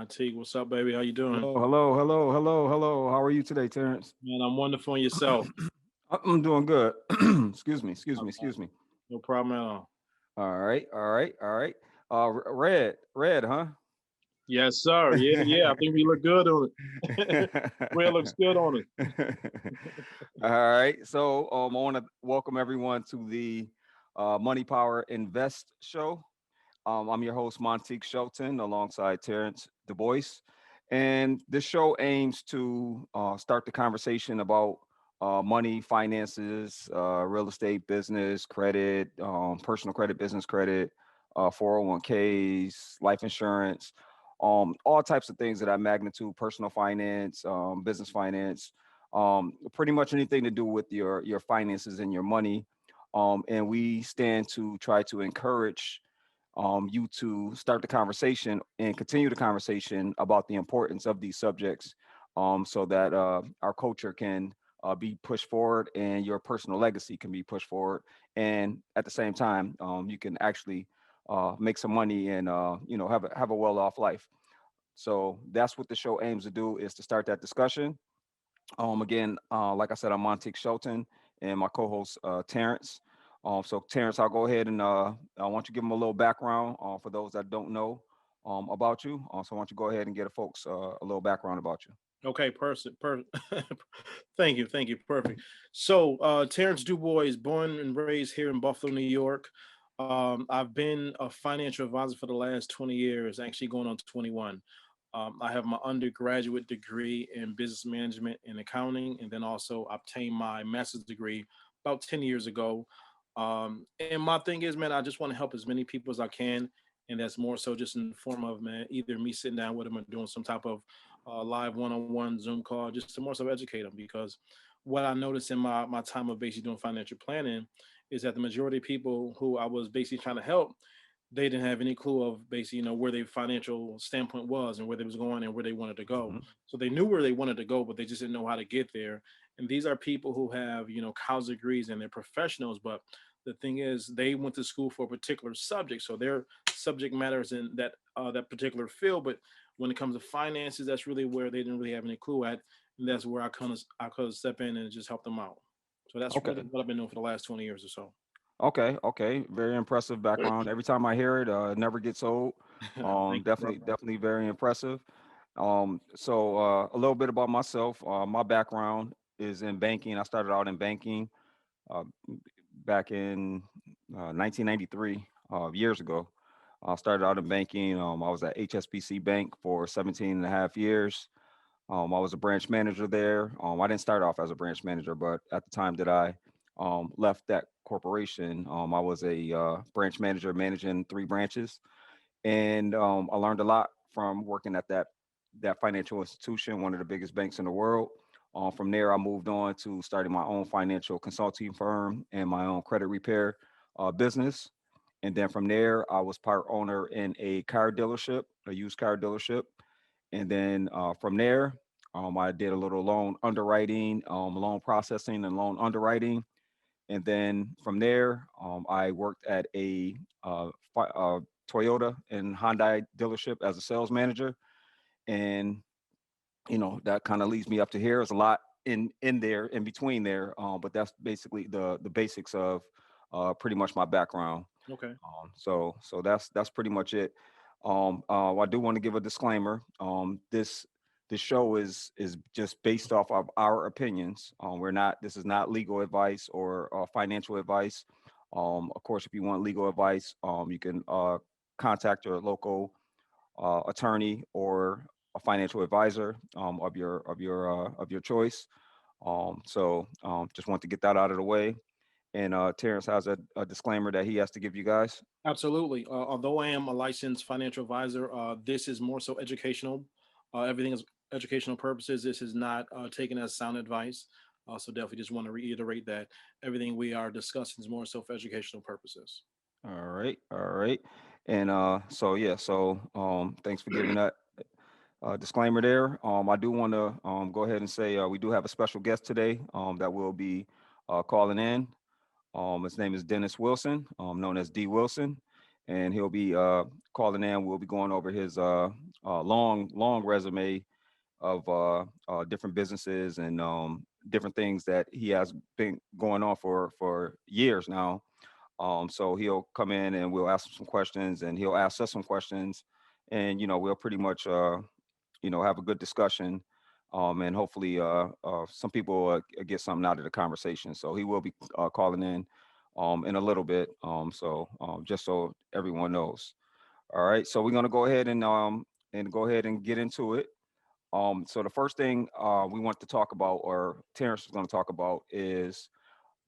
Monty. What's up, baby? How you doing? Hello. How are you today, Terrence? Man, I'm wonderful. And yourself? I'm doing good. Excuse me. All right. Excuse me. No problem at all. All right. Red, huh? Yes, sir. Yeah. I think we look good on it. Red looks good on it. All right. So, I want to welcome everyone to the Money Power Invest show. I'm your host, Montique Shelton, alongside Terrence Dubois. And this show aims to start the conversation about money, finances, real estate, business, credit, personal credit, business credit, 401ks, life insurance, all types of things of that magnitude, personal finance, business finance, pretty much anything to do with your finances and your money. And we stand to try to encourage you to start the conversation and continue the conversation about the importance of these subjects so that our culture can be pushed forward and your personal legacy can be pushed forward. And at the same time, you can actually make some money and have a well-off life. So that's what the show aims to do, is to start that discussion. Again, like I said, I'm Montique Shelton and my co-host Terrence. So Terrence, I'll go ahead and I want you to give them a little background for those that don't know about you. So I want you to go ahead and get folks a little background about you. Okay, Thank you. Thank you. Perfect. So, Terrence Dubois is born and raised here in Buffalo, New York. I've been a financial advisor for the last 20 years, actually going on 21. I have my undergraduate degree in business management and accounting, and then also obtained my master's degree about 10 years ago. And my thing is, man, I just want to help as many people as I can. And that's more so just in the form of, man, either me sitting down with them or doing some type of live one-on-one Zoom call, just to more so educate them. Because what I noticed in my time of basically doing financial planning is that the majority of people who I was basically trying to help, they didn't have any clue of basically, where their financial standpoint was and where they was going and where they wanted to go. Mhm. So they knew where they wanted to go, but they just didn't know how to get there. And these are people who have, college degrees and they're professionals, but the thing is they went to school for a particular subject. So their subject matters in that particular field. But when it comes to finances, that's really where they didn't really have any clue at. And that's where I could step in and just help them out. So that's really Okay. what I've been doing for the last 20 years or so. Okay. Very impressive background. Every time I hear it, it never gets old. Thank you, Definitely, brother. definitely very impressive. So a little bit about myself. My background is in banking. I started out in banking uh, back in 1993, years ago. I started out in banking. I was at HSBC Bank for 17 and a half years. I was a branch manager there. I didn't start off as a branch manager, but at the time that I left that corporation, I was a branch manager managing three branches, and I learned a lot from working at that financial institution, one of the biggest banks in the world. From there, I moved on to starting my own financial consulting firm and my own credit repair business. And then from there, I was part owner in a car dealership, a used car dealership. And then from there, I did a little loan underwriting, loan processing, and loan underwriting. And then from there, I worked at a Toyota and Hyundai dealership as a sales manager. And that kind of leads me up to here. There's a lot in there, in between there, but that's basically the basics of pretty much my background. Okay. So that's pretty much it. I do want to give a disclaimer. This show is just based off of our opinions. We're not. This is not legal advice or financial advice. Of course, if you want legal advice, you can contact your local attorney or a financial advisor of your choice. Just want to get that out of the way. And Terrence has a disclaimer that he has to give you guys. Absolutely. Although I am a licensed financial advisor, this is more so educational. Everything is educational purposes. This is not taken as sound advice. So definitely just want to reiterate that everything we are discussing is more so for educational purposes. All right. And thanks for giving that disclaimer there. I do want to go ahead and say we do have a special guest today that will be calling in. His name is Dennis Wilson, known as D. Wilson, and he'll be calling in. We'll be going over his long resume of different businesses and different things that he has been going on for years now. So he'll come in and we'll ask him some questions, and he'll ask us some questions, and we'll pretty much have a good discussion, and hopefully some people get something out of the conversation. So he will be calling in a little bit, so just so everyone knows. All right, so we're gonna go ahead and go ahead and get into it. So the first thing we want to talk about, or Terrence is going to talk about, is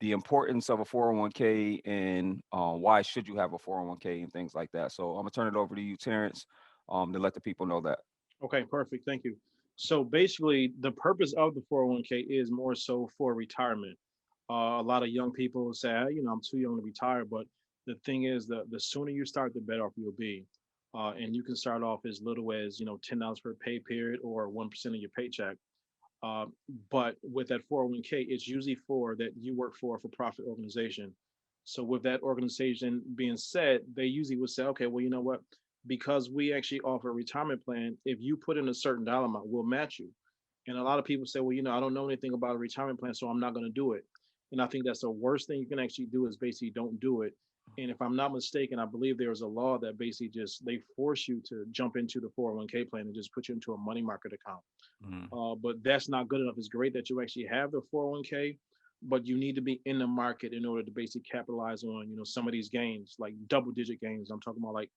the importance of a 401k and why should you have a 401k and things like that. So I'm gonna turn it over to you, Terrence, to let the people know that. Okay, perfect. Thank you. So basically, the purpose of the 401k is more so for retirement. A lot of young people say, I'm too young to retire, but the thing is, the sooner you start, the better off you'll be. And you can start off as little as $10 per pay period or 1% of your paycheck. Uh, but with that 401k, it's usually for that you work for a for-profit organization. So with that organization being said, they usually would say, okay, well, you know what? Because we actually offer a retirement plan, if you put in a certain dollar amount, we'll match you. And a lot of people say, well, I don't know anything about a retirement plan, so I'm not going to do it. And I think that's the worst thing you can actually do is basically don't do it. And if I'm not mistaken, I believe there is a law that basically just they force you to jump into the 401k plan and just put you into a money market account. Mhm. But that's not good enough. It's great that you actually have the 401k, but you need to be in the market in order to basically capitalize on, some of these gains, like double digit gains. I'm talking about like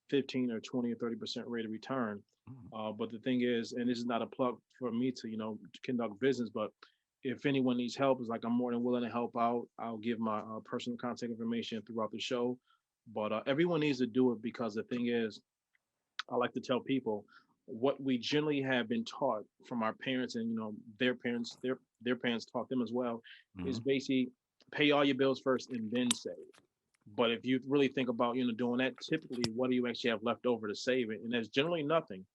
15 or 20 or 30% rate of return. Mhm. But the thing is, and this is not a plug for me to conduct business, but if anyone needs help, is like I'm more than willing to help out. I'll give my personal contact information throughout the show. But everyone needs to do it because the thing is, I like to tell people what we generally have been taught from our parents and their parents, their parents taught them as well, is Mhm. basically pay all your bills first and then save. But if you really think about doing that, typically what do you actually have left over to save it? And there's generally nothing.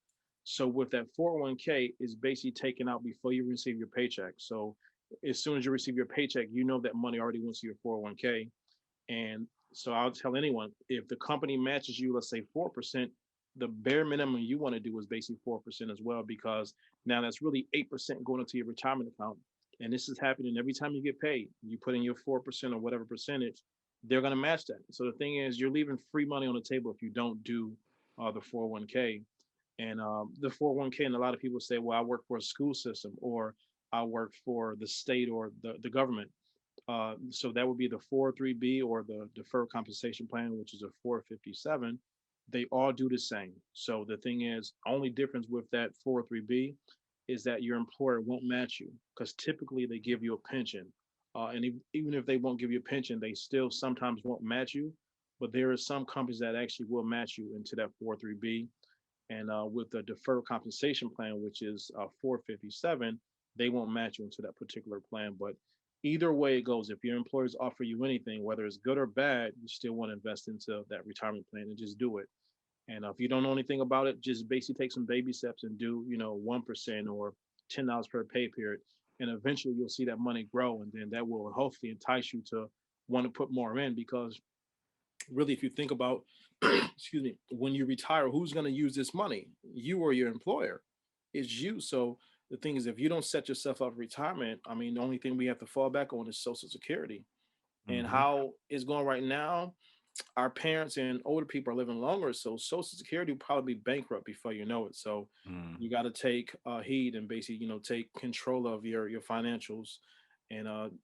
So with that 401k is basically taken out before you receive your paycheck. So as soon as you receive your paycheck, you know that money already went to your 401k. And so I'll tell anyone if the company matches you, let's say 4%, the bare minimum you want to do is basically 4% as well, because now that's really 8% going into your retirement account. And this is happening every time you get paid. You put in your 4% or whatever percentage, they're going to match that. So the thing is, you're leaving free money on the table if you don't do the 401k. And the 401k, and a lot of people say, well, I work for a school system or I work for the state or the government. So that would be the 403B or the deferred compensation plan, which is a 457. They all do the same. So the thing is, only difference with that 403B is that your employer won't match you because typically they give you a pension. And even if they won't give you a pension, they still sometimes won't match you. But there are some companies that actually will match you into that 403B. And with the deferred compensation plan, which is 457, they won't match you into that particular plan. But either way it goes, if your employers offer you anything, whether it's good or bad, you still want to invest into that retirement plan and just do it. And if you don't know anything about it, just basically take some baby steps and do, 1% or $10 per pay period. And eventually you'll see that money grow. And then that will hopefully entice you to want to put more in because really, if you think about, excuse me, when you retire, who's going to use this money? You or your employer? It's you. So the thing is, if you don't set yourself up for retirement, I mean, the only thing we have to fall back on is Social Security. And Mhm. how it's going right now, our parents and older people are living longer, so Social Security will probably be bankrupt before you know it. So Mhm. you got to take heed and basically, take control of your financials, and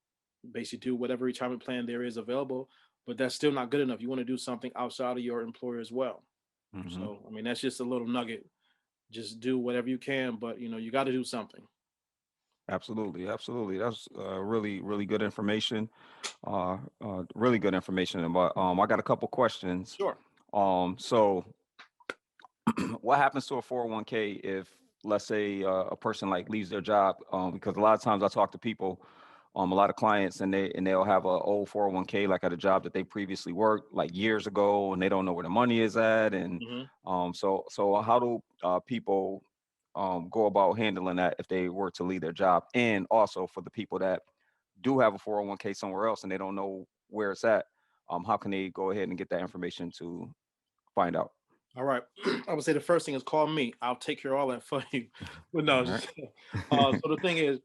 basically do whatever retirement plan there is available. But that's still not good enough. You want to do something outside of your employer as well. Mhm. So I mean, that's just a little nugget. Just do whatever you can, but you got to do something. Absolutely, absolutely. That's really, really good information. Really good information. But I got a couple questions. Sure. So what happens to a 401k if, let's say, a person like leaves their job? Because a lot of times I talk to people, a lot of clients, and they'll have a old 401k like at a job that they previously worked like years ago, and they don't know where the money is at. And Hmm. so how do people go about handling that if they were to leave their job? And also for the people that do have a 401k somewhere else and they don't know where it's at, how can they go ahead and get that information to? find out? All right. I would say the first thing is call me. I'll take care of all that for you. But All no, right. just so the thing is,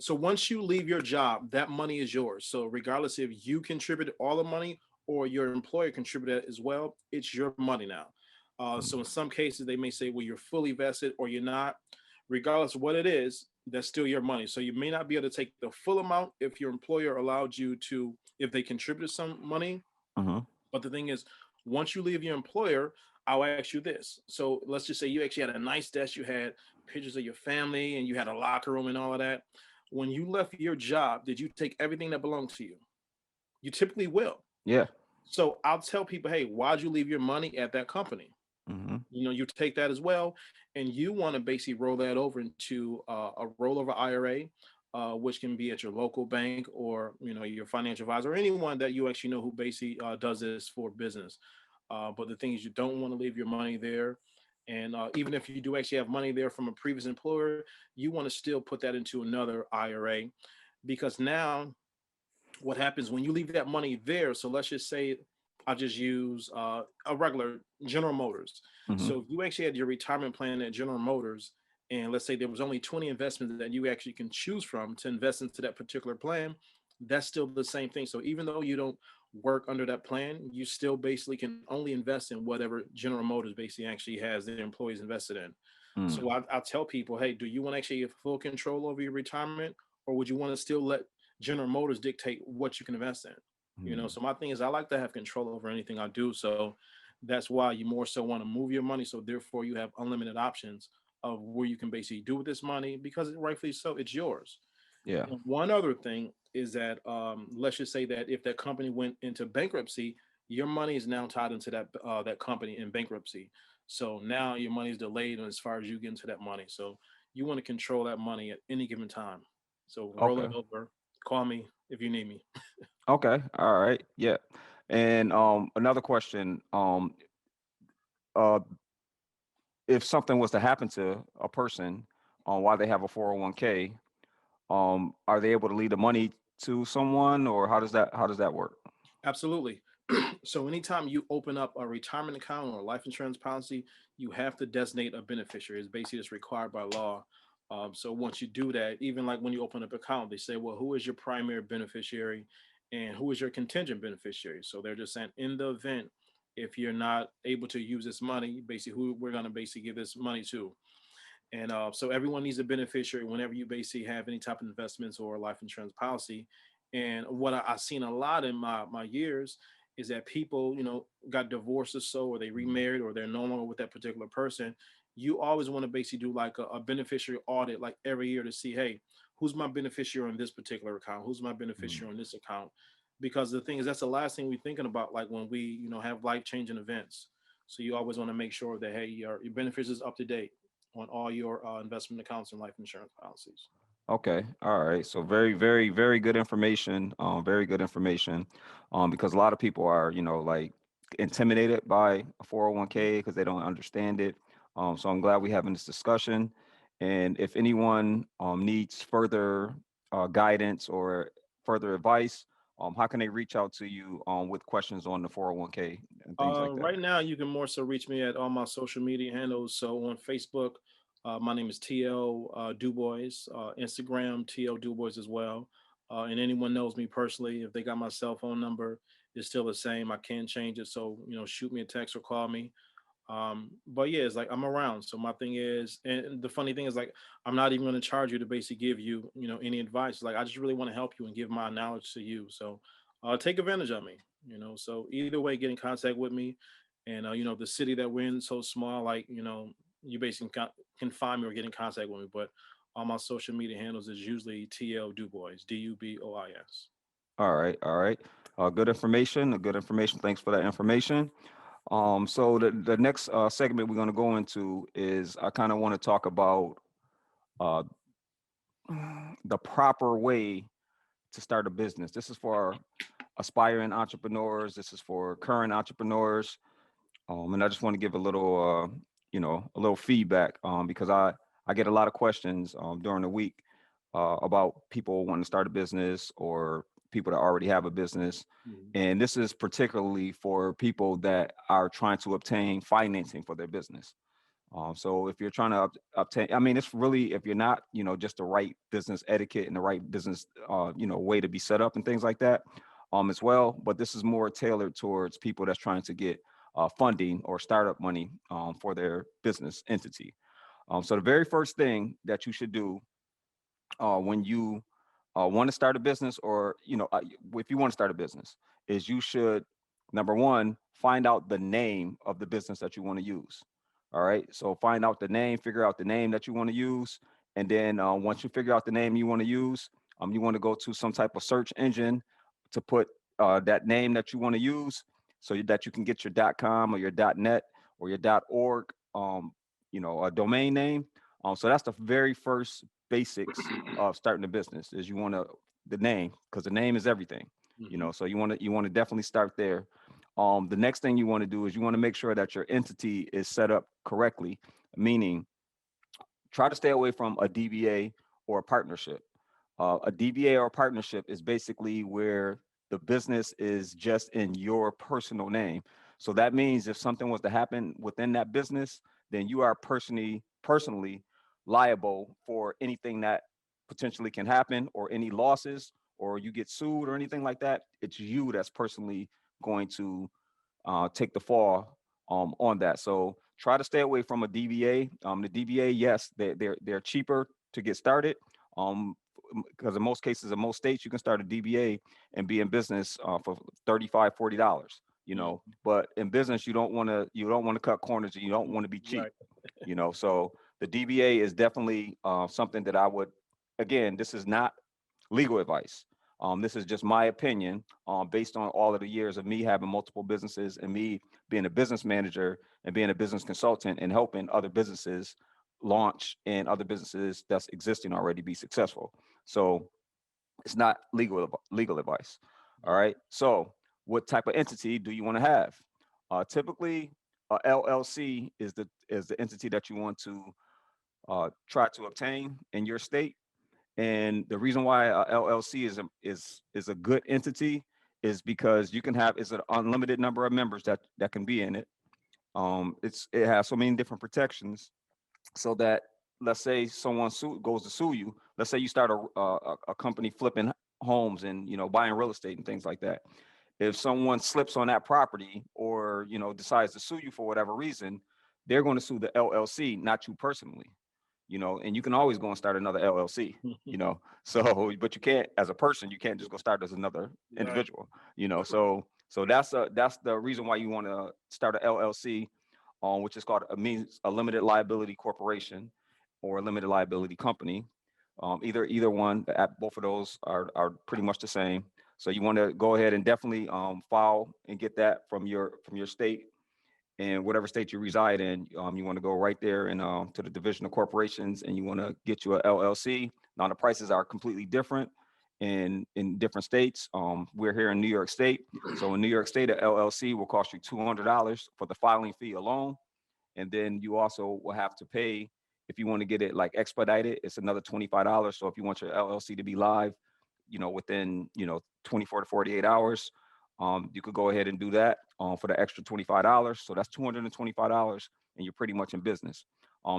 so once you leave your job, that money is yours. So regardless if you contributed all the money or your employer contributed as well, it's your money now. So in Mm, some cases, they may say, well, you're fully vested or you're not. Regardless of what it is, that's still your money. So you may not be able to take the full amount if your employer allowed you to, if they contributed some money. mhm, But the thing is, once you leave your employer, I'll ask you this. So let's just say you actually had a nice desk, you had pictures of your family, and you had a locker room and all of that. When you left your job, did you take everything that belonged to you? You typically will. yeah. So I'll tell people, hey, why'd you leave your money at that company? Mhm, You take that as well, and you want to basically roll that over into a rollover IRA, which can be at your local bank or your financial advisor or anyone that you actually know who basically does this for business. But the thing is, you don't want to leave your money there. And even if you do actually have money there from a previous employer, you want to still put that into another IRA, because now what happens when you leave that money there? So let's just say I'll just use a regular General Motors. mhm, So if you actually had your retirement plan at General Motors, and let's say there was only 20 investments that you actually can choose from to invest into that particular plan, that's still the same thing. So even though you don't work under that plan, you still basically can only invest in whatever General Motors basically actually has their employees invested in. mm, So I tell people, hey, do you want to actually have full control over your retirement, or would you want to still let General Motors dictate what you can invest in? mm. So my thing is I like to have control over anything I do. So that's why you more so want to move your money. So therefore you have unlimited options of where you can basically do with this money, because rightfully so, it's yours. Yeah. And one other thing is that let's just say that if that company went into bankruptcy, your money is now tied into that company in bankruptcy. So now your money is delayed as far as you get into that money. So you want to control that money at any given time. So roll it Okay. over. Call me if you need me. Okay. All right. Yeah. And another question. Uh, if something was to happen to a person, while they have a 401k, are they able to leave the money to someone, or how does that work? Absolutely. So anytime you open up a retirement account or a life insurance policy, you have to designate a beneficiary. It's basically just required by law. So once you do that, even like when you open up an account, they say, well, who is your primary beneficiary and who is your contingent beneficiary? So they're just saying, in the event if you're not able to use this money, basically who we're going to basically give this money to. And so everyone needs a beneficiary whenever you basically have any type of investments or life insurance policy. And what I've seen a lot in my years is that people, got divorced or so, or they remarried, or they're no longer with that particular person. You always want to basically do like a beneficiary audit, like every year, to see, hey, who's my beneficiary on this particular account? Who's my Mm. beneficiary on this account? Because the thing is, that's the last thing we're thinking about, like when we, have life changing events. So you always want to make sure that, hey, your beneficiary is up to date on all your investment accounts and life insurance policies. Okay. All right. So very, very, very good information. Very good information. Because a lot of people are, like intimidated by a 401k because they don't understand it. So I'm glad we're having this discussion. And if anyone needs further guidance or further advice, how can they reach out to you with questions on the 401k and things like that? Right now, you can more so reach me at all my social media handles. So on Facebook, my name is TL Dubois. Instagram, TL Dubois as well. And anyone knows me personally, if they got my cell phone number, it's still the same. I can't change it. So, shoot me a text or call me. But yeah, it's like I'm around. So my thing is, and the funny thing is, like, I'm not even going to charge you to basically give you, any advice. Like, I just really want to help you and give my knowledge to you. So take advantage of me. So either way, get in contact with me. And the city that we're in is so small, like, you basically can find me or get in contact with me. But all my social media handles is usually TL Dubois, Dubois. All right. All right. Good information. Good information. Thanks for that information. So the next segment we're going to go into is I kind of want to talk about uh, the proper way to start a business. This is for aspiring entrepreneurs. This is for current entrepreneurs. And I just want to give a little, a little feedback because I get a lot of questions during the week about people wanting to start a business or people that already have a business. Mhm. And this is particularly for people that are trying to obtain financing for their business. So if you're trying to obtain, I mean, it's really, if you're not, just the right business etiquette and the right business, way to be set up and things like that, as well. But this is more tailored towards people that's trying to get funding or startup money for their business entity. So the very first thing that you should do when you want to start a business, or if you want to start a business, is you should, number one, find out the name of the business that you want to use. All right, so find out the name, figure out the name that you want to use, and then once you figure out the name you want to use, you want to go to some type of search engine to put that name that you want to use, so that you can get your .com or your .net or your .org, a domain name. So that's the very first basics of starting a business, is you want to the name, because the name is everything. Mhm. So you want to definitely start there. The next thing you want to do is you want to make sure that your entity is set up correctly, meaning try to stay away from a DBA or a partnership. A DBA or a partnership is basically where the business is just in your personal name. So that means if something was to happen within that business, then you are personally liable for anything that potentially can happen, or any losses, or you get sued or anything like that. It's you that's personally going to take the fall on that. So try to stay away from a DBA. The DBA, yes, they're cheaper to get started. Um, because in most cases, in most states, you can start a DBA and be in business for $35, $40. Mhm. But in business, you don't want to cut corners, and you don't want to be cheap. Right. So the DBA is definitely something that I would. Again, this is not legal advice. This is just my opinion, based on all of the years of me having multiple businesses, and me being a business manager and being a business consultant and helping other businesses launch, and other businesses that's existing already be successful. So it's not legal advice. All Mhm. right. So what type of entity do you want to have? Typically, LLC is the entity that you want to try to obtain in your state. And the reason why a LLC is a good entity is because you can have it's an unlimited number of members that can be in it. It has so many different protections, so that, let's say someone goes to sue you. Let's say you start a company flipping homes and buying real estate and things like that. If someone slips on that property, or decides to sue you for whatever reason, they're going to sue the LLC, not you personally. And you can always go and start another LLC. So, but you can't, as a person, you can't just go start as another Right. individual. So that's the reason why you want to start a LLC, which is called a limited liability corporation, or a limited liability company. Either one, both of those are pretty much the same. So you want to go ahead and definitely file and get that from your state, and whatever state you reside in. You want to go right there and to the Division of Corporations, and you want to get you a LLC. Now the prices are completely different in different states. We're here in New York State, so in New York State, a LLC will cost you $200 for the filing fee alone, and then you also will have to pay, if you want to get it like expedited, it's another $25. So if you want your LLC to be live, within 24 to 48 hours, you could go ahead and do that for the extra $25. So that's $225, and you're pretty much in business.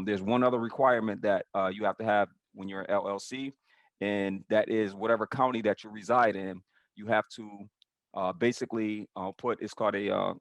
There's one other requirement that you have to have when you're an LLC, and that is whatever county that you reside in, you have to basically put, it's called a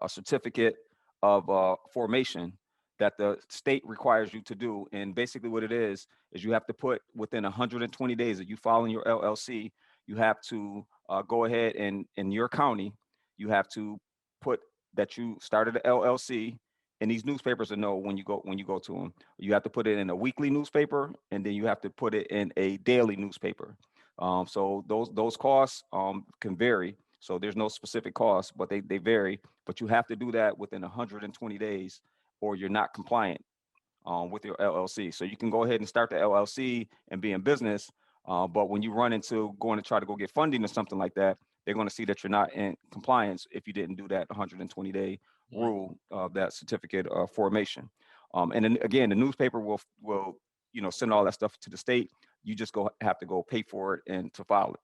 certificate of formation that the state requires you to do. And basically, what it is you have to put, within 120 days that you file in your LLC, you have to go ahead and, in your county, you have to put that you started an LLC. And these newspapers will know when you go to them. You have to put it in a weekly newspaper, and then you have to put it in a daily newspaper. So those costs can vary. So there's no specific cost, but they vary. But you have to do that within 120 days, or you're not compliant with your LLC. So you can go ahead and start the LLC and be in business. But when you run into going to try to go get funding or something like that, they're going to see that you're not in compliance if you didn't do that 120-day Mhm. rule of that certificate of formation. And then again, the newspaper will send all that stuff to the state. You just have to go pay for it and to file it.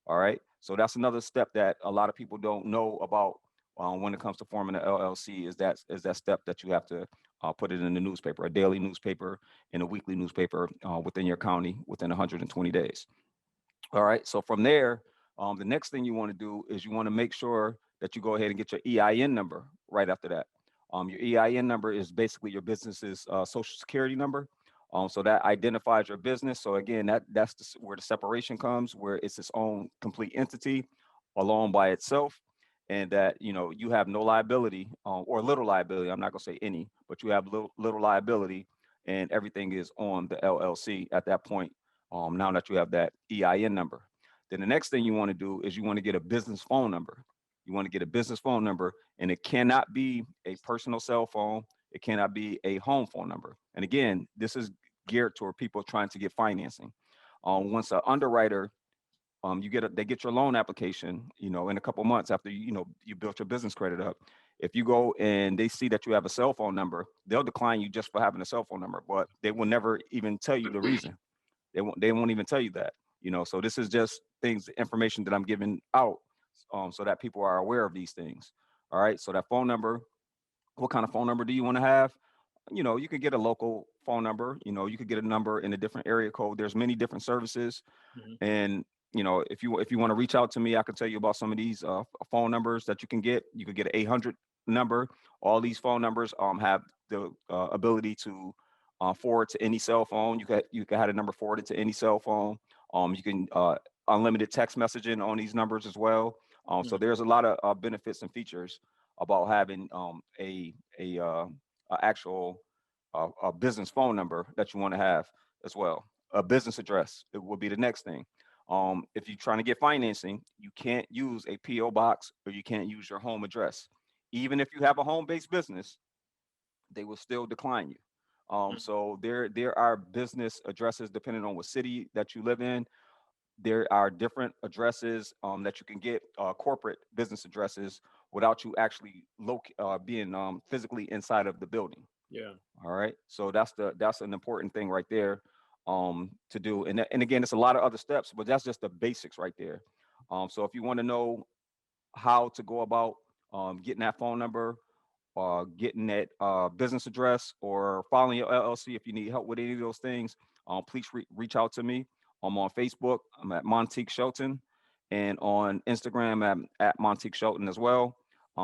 All right. So that's another step that a lot of people don't know about when it comes to forming an LLC. Is that step that you have to put it in the newspaper, a daily newspaper and a weekly newspaper within your county within 120 days. All right. So from there, the next thing you want to do is you want to make sure that you go ahead and get your EIN number right after that. Your EIN number is basically your business's social security number. So that identifies your business. So again, that's where the separation comes, where it's its own complete entity, alone by itself, and that you have no liability or little liability. I'm not gonna say any, but you have little liability, and everything is on the LLC at that point now that you have that EIN number. Then the next thing you want to do is you want to get a business phone number. You want to get a business phone number, and it cannot be a personal cell phone. It cannot be a home phone number. And again, this is geared toward people trying to get financing. Once an underwriter, they get your loan application, in a couple months after you built your business credit up. If you go and they see that you have a cell phone number, they'll decline you just for having a cell phone number, but they will never even tell you the reason. They won't even tell you that. So this is just information that I'm giving out, so that people are aware of these things. All right. So that phone number, what kind of phone number do you want to have? You could get a local phone number. You could get a number in a different area code. There's many different services. Mhm. And if you want to reach out to me, I can tell you about some of these phone numbers that you can get. You could get an 800 number. All these phone numbers have the ability to forward to any cell phone. You can have a number forwarded to any cell phone. You can unlimited text messaging on these numbers as well. So Mhm. there's a lot of benefits and features about having a actual a business phone number that you want to have as well. A business address, it will be the next thing. If you're trying to get financing, you can't use a PO box, or you can't use your home address. Even if you have a home-based business, they will still decline you. Mhm. So there are business addresses depending on what city that you live in. There are different addresses that you can get, corporate business addresses, without you actually being physically inside of the building. Yeah. All right. So that's an important thing right there to do. And again, it's a lot of other steps, but that's just the basics right there. So if you want to know how to go about getting that phone number, getting that business address, or filing your LLC, if you need help with any of those things, please reach out to me. I'm on Facebook. I'm at Montique Shelton, and on Instagram at Montique Shelton as well.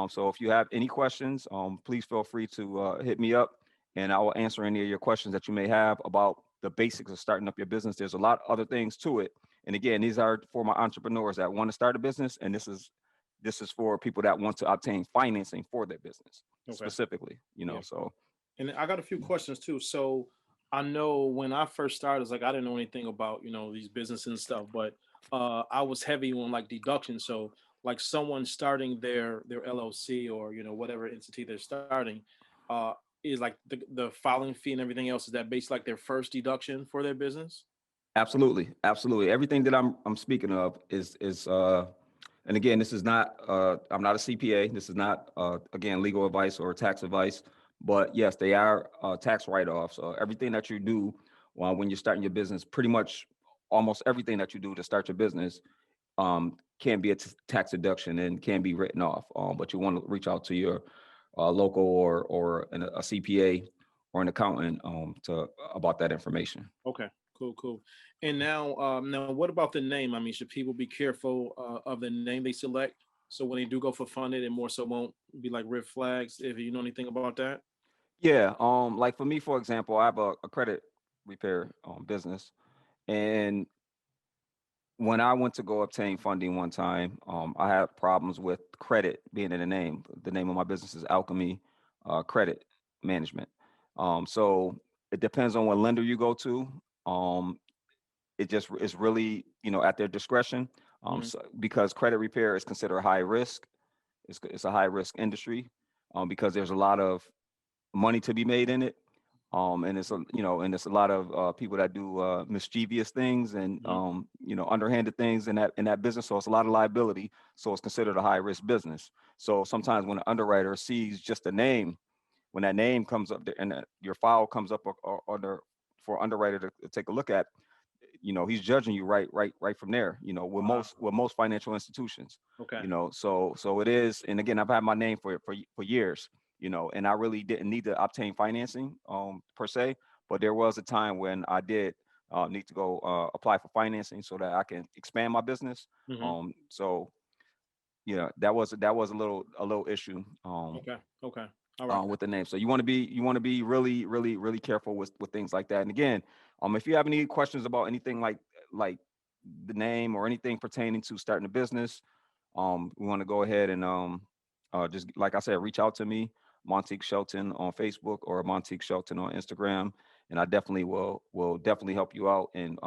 So if you have any questions, please feel free to hit me up, and I will answer any of your questions that you may have about the basics of starting up your business. There's a lot of other things to it. And again, these are for my entrepreneurs that want to start a business, and this is for people that want to obtain financing for their business Okay. specifically. Yeah. So And I got a few questions too. So I know when I first started, it's like I didn't know anything about these businesses and stuff, but I was heavy on like deduction. So like someone starting their LLC or whatever entity they're starting, uh, is like the filing fee and everything else. Is that based like their first deduction for their business? absolutely, absolutely, everything that I'm speaking of is. And again, this is not, I'm not a CPA. This is not, again, legal advice or tax advice. But yes, they are tax write-offs. Everything that you do when you're starting your business, pretty much almost everything that you do to start your business can be a tax deduction and can be written off. But you want to reach out to your local or a CPA or an accountant to about that information. Okay, cool, cool. And now what about the name? I mean, should people be careful of the name they select? So when they do go for funded, it more so won't be like red flags. If you know anything about that. Yeah. Like for me, for example, I have a credit repair business, and when I went to go obtain funding one time, I had problems with credit being in the name. The name of my business is Alchemy Credit Management. So it depends on what lender you go to. Um, it just is really at their discretion. Hmm. So, because credit repair is considered high risk, it's a high risk industry because there's a lot of money to be made in it. And it's a lot of people that do mischievous things and Hmm. underhanded things in that business. So it's a lot of liability. So it's considered a high risk business. So sometimes when an underwriter sees just a name, when that name comes up there and your file comes up or for underwriter to take a look at, he's judging you right from there. With Wow. most financial institutions. Okay. So it is. And again, I've had my name for years. And I really didn't need to obtain financing per se, but there was a time when I did need to go apply for financing so that I can expand my business. Hmm. So yeah, that was a little issue. Okay. Okay. All right. With the name. So you want to be really careful with things like that. And again, if you have any questions about anything like the name or anything pertaining to starting a business, we want to go ahead and just like I said, reach out to me, Montique Shelton on Facebook or Montique Shelton on Instagram, and I definitely will definitely help you out and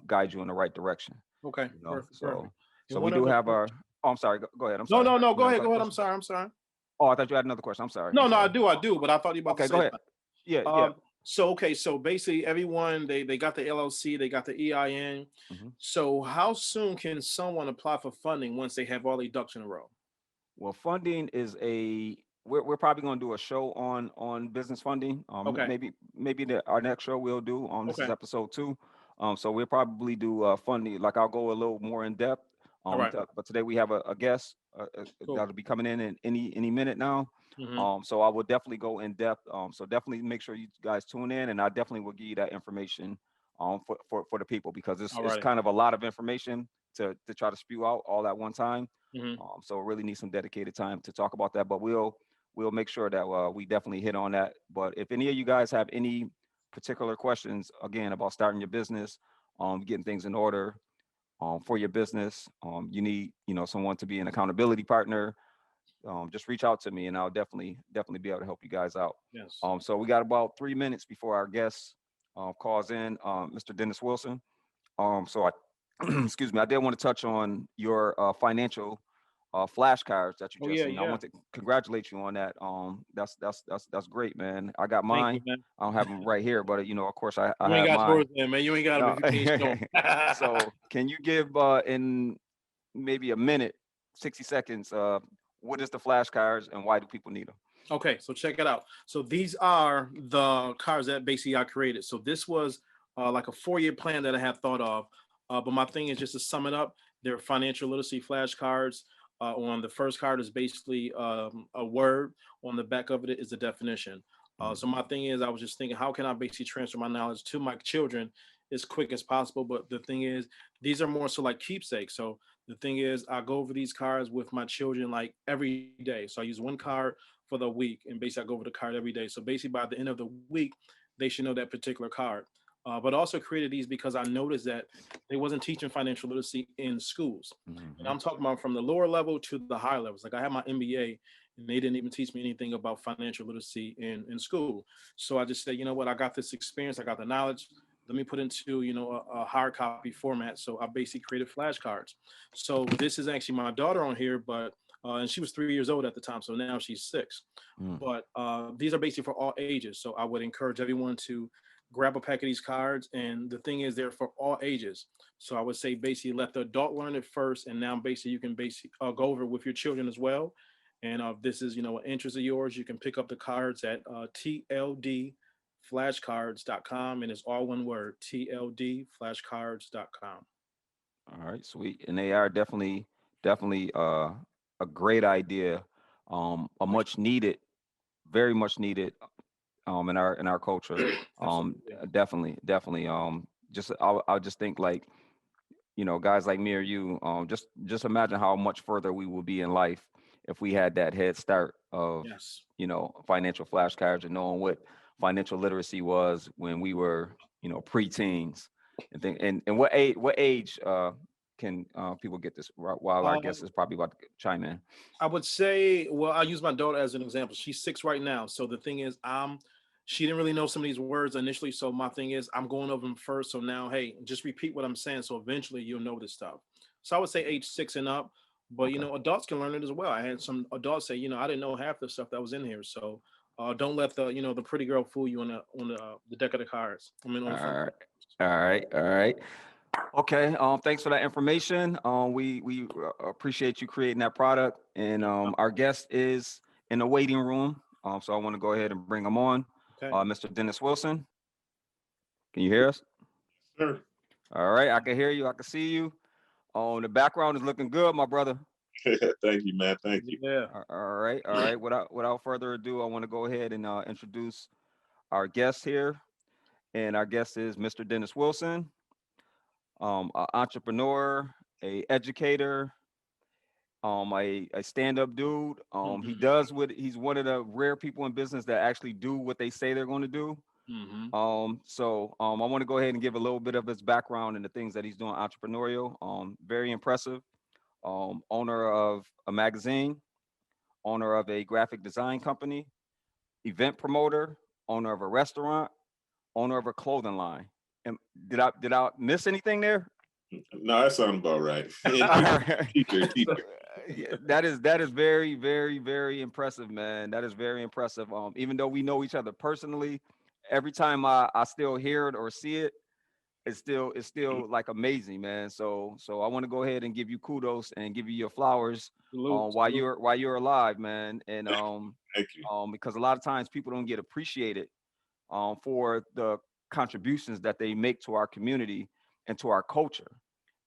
guide you in the right direction. Okay. Perfect. So Perfect. And we one do other have our. question. Oh, I'm sorry. Go ahead. I'm No, sorry. no, no. You Go had ahead. a Go ahead. I'm question? sorry. I'm sorry. Oh, I thought you had another question. I'm sorry. No, I'm no, I sorry. do. I do. But I thought you were about to Okay, go say ahead. something. Yeah, yeah. So okay, so basically everyone they got the LLC, they got the EIN. hmm So how soon can someone apply for funding once they have all their ducks in a row? Well, funding is a. We're probably going to do a show on business funding. Okay. Maybe our next show we'll do. This is Okay. episode 2. So we'll probably do funding. Like I'll go a little more in depth. All right. But today we have a guest Cool. that'll be coming in any minute now. Hmm. So I will definitely go in depth. So definitely make sure you guys tune in, and I definitely will give you that information for the people because All it's right. kind of a lot of information to try to spew out all at one time. Hmm. So really need some dedicated time to talk about that, but we'll make sure that we definitely hit on that. But if any of you guys have any particular questions, again, about starting your business, getting things in order for your business, you need someone to be an accountability partner. Just reach out to me, and I'll definitely be able to help you guys out. Yes. So we got about 3 minutes before our guest calls in, Mr. Dennis Wilson. So I, excuse me, I did want to touch on your financial flashcards that you Oh just yeah, seen. I yeah. want to congratulate you on that. That's great, man. I got Thank you, mine. man. I don't have them right here, but of course I You ain't have got mine. yours, then, man. You ain't got them No. if you can't show 'em. So can you give in maybe a minute, 60 seconds, what is the flashcards and why do people need them? Okay, so check it out. So these are the cars that basically I created. So this was like a 4-year plan that I had thought of. But my thing is just to sum it up. They're financial literacy flashcards. On the first card is basically a word. On the back of it is a definition. So my thing is, I was just thinking, how can I basically transfer my knowledge to my children as quick as possible? But the thing is, these are more so like keepsakes. So the thing is, I go over these cards with my children like every day. So I use one card for the week, and basically I go over the card every day. So basically by the end of the week, they should know that particular card. But also created these because I noticed that they wasn't teaching financial literacy in schools, and Mm-hmm. I'm talking about from the lower level to the higher levels. Like I had my MBA, and they didn't even teach me anything about financial literacy in school. So I just said, you know what, I got this experience, I got the knowledge. Let me put into a hard copy format. So I basically created flashcards. So this is actually my daughter on here, but and she was 3 years old at the time, so now she's 6. Mm. But these are basically for all ages. So I would encourage everyone to grab a pack of these cards. And the thing is, they're for all ages. So I would say basically let the adult learn it first, and now basically you can basically go over it with your children as well. And if this is an interest of yours, you can pick up the cards at tldflashcards.com, and it's all one word, tldflashcards.com. All right, sweet. And they are definitely a great idea, a Thank much needed, very much needed in our culture. you. Absolutely. Definitely. Just I'll just think like guys like me or you, just imagine how much further we will be in life if we had that head start of Yes. financial flashcards and knowing what financial literacy was when we were preteens and what age can people get this while our guest Um, is probably about to chime in. I would say, well, I use my daughter as an example. She's 6 right now. So the thing is, she didn't really know some of these words initially. So my thing is, I'm going over them first. So now, hey, just repeat what I'm saying. So eventually you'll know this stuff. So I would say age 6 and up. But Okay. adults can learn it as well. I had some adults say, I didn't know half the stuff that was in here. So don't let the pretty girl fool you on the deck of the cards. I mean, on All the front. right. All right. Okay. Thanks for that information. We appreciate you creating that product, and our guest is in the waiting room. So I want to go ahead and bring him on. Okay. Mr. Dennis Wilson, can you hear us? Sure. All right, I can hear you. I can see you. The background is looking good, my brother. Thank you, man. Thank you. Yeah. All right, all right. Without further ado, I want to go ahead and introduce our guest here, and our guest is Mr. Dennis Wilson, an entrepreneur, a educator, a stand-up dude. He Hmm. does what he's one of the rare people in business that actually do what they say they're going to do. Hmm. I want to go ahead and give a little bit of his background and the things that he's doing entrepreneurial. Very impressive. Owner of a magazine, owner of a graphic design company, event promoter, owner of a restaurant, owner of a clothing line. And did I miss anything there? No, that sounds about right. All And right. teacher, So, teacher. yeah, that is very, very, very impressive, man. That is very impressive. Even though we know each other personally, every time I still hear it or see it, it's still like amazing, man. So I want to go ahead and give you kudos and give you your flowers Salute. while Salute. you're alive, man. And Thank you. because a lot of times people don't get appreciated for the contributions that they make to our community and to our culture.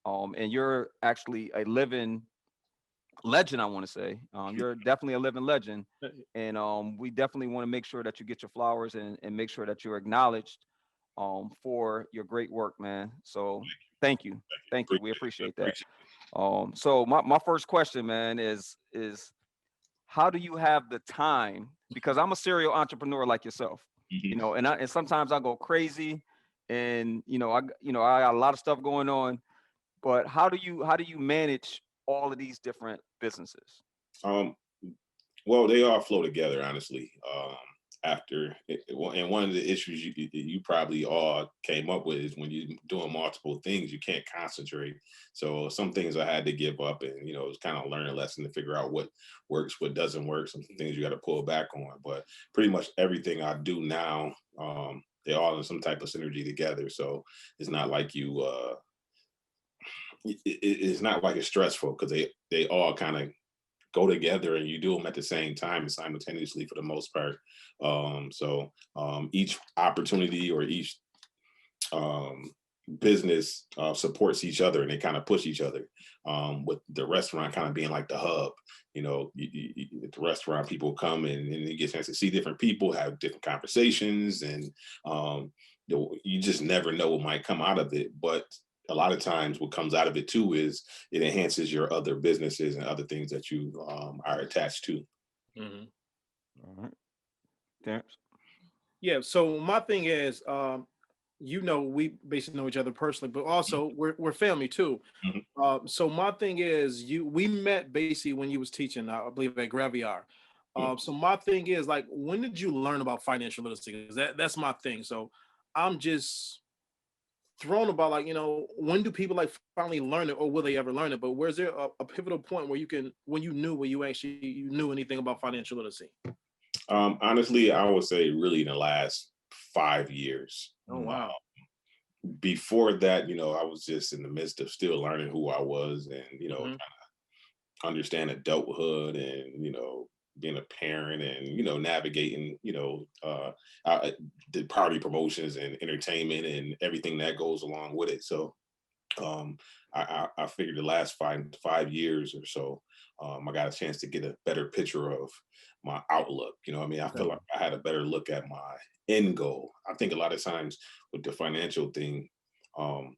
And you're actually a living legend, I want to say. You're definitely a living legend. And we definitely want to make sure that you get your flowers and make sure that you're acknowledged for your great work, man. So thank you. Thank you. We Appreciate it. appreciate that. Appreciate So my first question, man, is how do you have the time? Because I'm a serial entrepreneur like yourself, it. and sometimes I go crazy, and I got a lot of stuff going on. But how do you manage all of these different businesses? Um, well, they all flow together, honestly. And one of the issues you probably all came up with is when you're doing multiple things, you can't concentrate. So some things I had to give up, and it's kind of learn a lesson to figure out what works, what doesn't work. Some things you got to pull back on. But pretty much everything I do now, they all in some type of synergy together. So it's not like it's not like it's stressful because they all kind of go together and you do them at the same time and simultaneously for the most part. Each opportunity or each um, business supports each other and they kind of push each other. With the restaurant kind of being like the hub, at the restaurant people come and you get a chance to see different people, have different conversations, and you just never know what might come out of it. But a lot of times what comes out of it too is it enhances your other businesses and other things that you are attached to. Hmm. All right, Terrence. Yeah. So my thing is, we basically know each other personally, but also we're family too. Mhm. So my thing is, we met basically when you was teaching, I believe at Graviar. So my thing is, like, when did you learn about financial literacy? 'Cause that's my thing. So I'm just thrown about, like, when do people like finally learn it, or will they ever learn it? But where's there a pivotal point where you knew anything about financial literacy? Honestly, I would say really in the last 5 years. Oh Mm, wow. Before that, I was just in the midst of still learning who I was and, Hmm. understand adulthood and being a parent and navigating the party promotions and entertainment and everything that goes along with it. So um, I figured the last 5 years or so, I got a chance to get a better picture of my outlook. I mean, I Okay. feel like I had a better look at my end goal. I think a lot of times with the financial thing, um,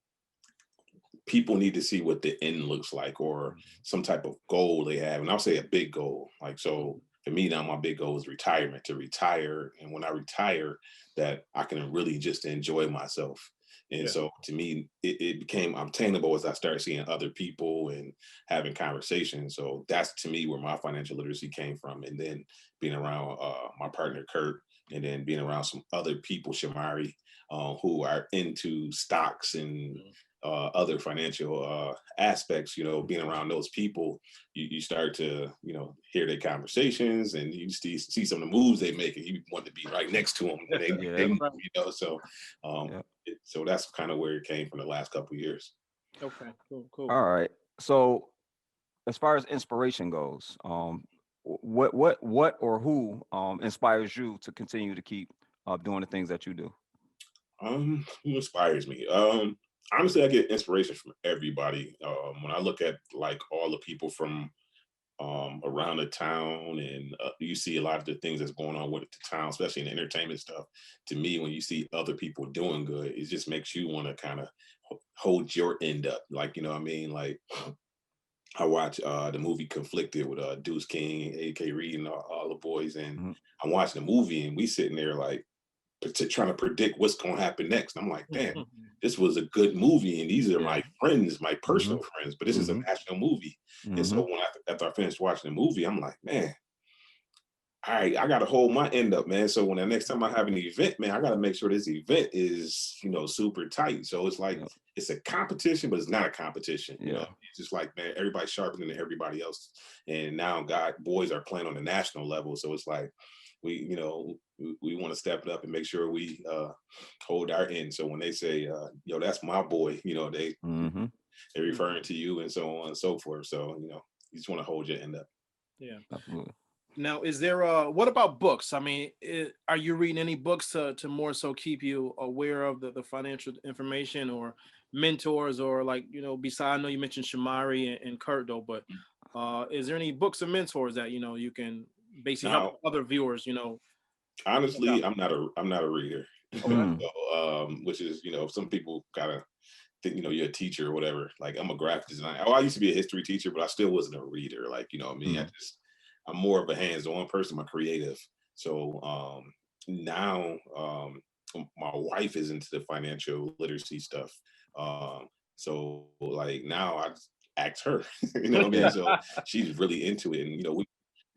people need to see what the end looks like or some type of goal they have. And I'll say a big goal. Like, so for me now, my big goal is retirement, to retire. And when I retire, that I can really just enjoy myself. And Yeah. so to me, it became obtainable as I started seeing other people and having conversations. So that's to me where my financial literacy came from. And then being around my partner, Kurt, and then being around some other people, Shamari, who are into stocks and Mhm. other financial aspects, being around those people, you start to, hear their conversations and you see some of the moves they make and you want to be right next to them when they Yeah, move, Right. so yeah. so that's kind of where it came from the last couple of years. Okay. Cool. Cool. All right. So as far as inspiration goes, what or who inspires you to continue to keep doing the things that you do? Who inspires me? Honestly, I get inspiration from everybody. When I look at like all the people from around the town, and you see a lot of the things that's going on with the town, especially in the entertainment stuff. To me, when you see other people doing good, it just makes you want to kind of hold your end up. Like, you know what I mean? Like, I watch the movie Conflicted with Deuce King, AK Reed, and all the boys, and Mhm. I'm watching the movie, and we sitting there like trying to predict what's going to happen next. I'm like, damn, this was a good movie, and these are Yeah. my friends, my Mhm. personal friends, but this is a Mhm. national movie. And so Mhm. when after I finished watching the movie, I'm like, man, all right, I got to hold my end up, man. So when the next time I have an event, man, I got to make sure this event is, super tight. So it's like, Yeah. it's a competition, but it's not a competition. Yeah. It's just like, man, everybody's sharper than everybody else. And now boys are playing on the national level. So it's like, we want to step it up and make sure we hold our end. So when they say, yo, that's my boy, Mhm. they're referring to you and so on and so forth. So, you just want to hold your end up. Yeah. Absolutely. Now, is there what about books? I mean, are you reading any books to more so keep you aware of the financial information, or mentors, or like, besides, I know you mentioned Shamari and Kurt though, but is there any books or mentors that, you can basically help Now, other viewers, check out? honestly, I'm not a reader. Okay. Mm. So, which is, some people gotta think, you're a teacher or whatever. Like, I'm a graphic designer. Oh, I used to be a history teacher, but I still wasn't a reader. Like, you know what I mean? Mm. I'm more of a hands-on person. I'm a creative. So now my wife is into the financial literacy stuff. So like now I just ask her, you know what I mean? Yeah. So she's really into it.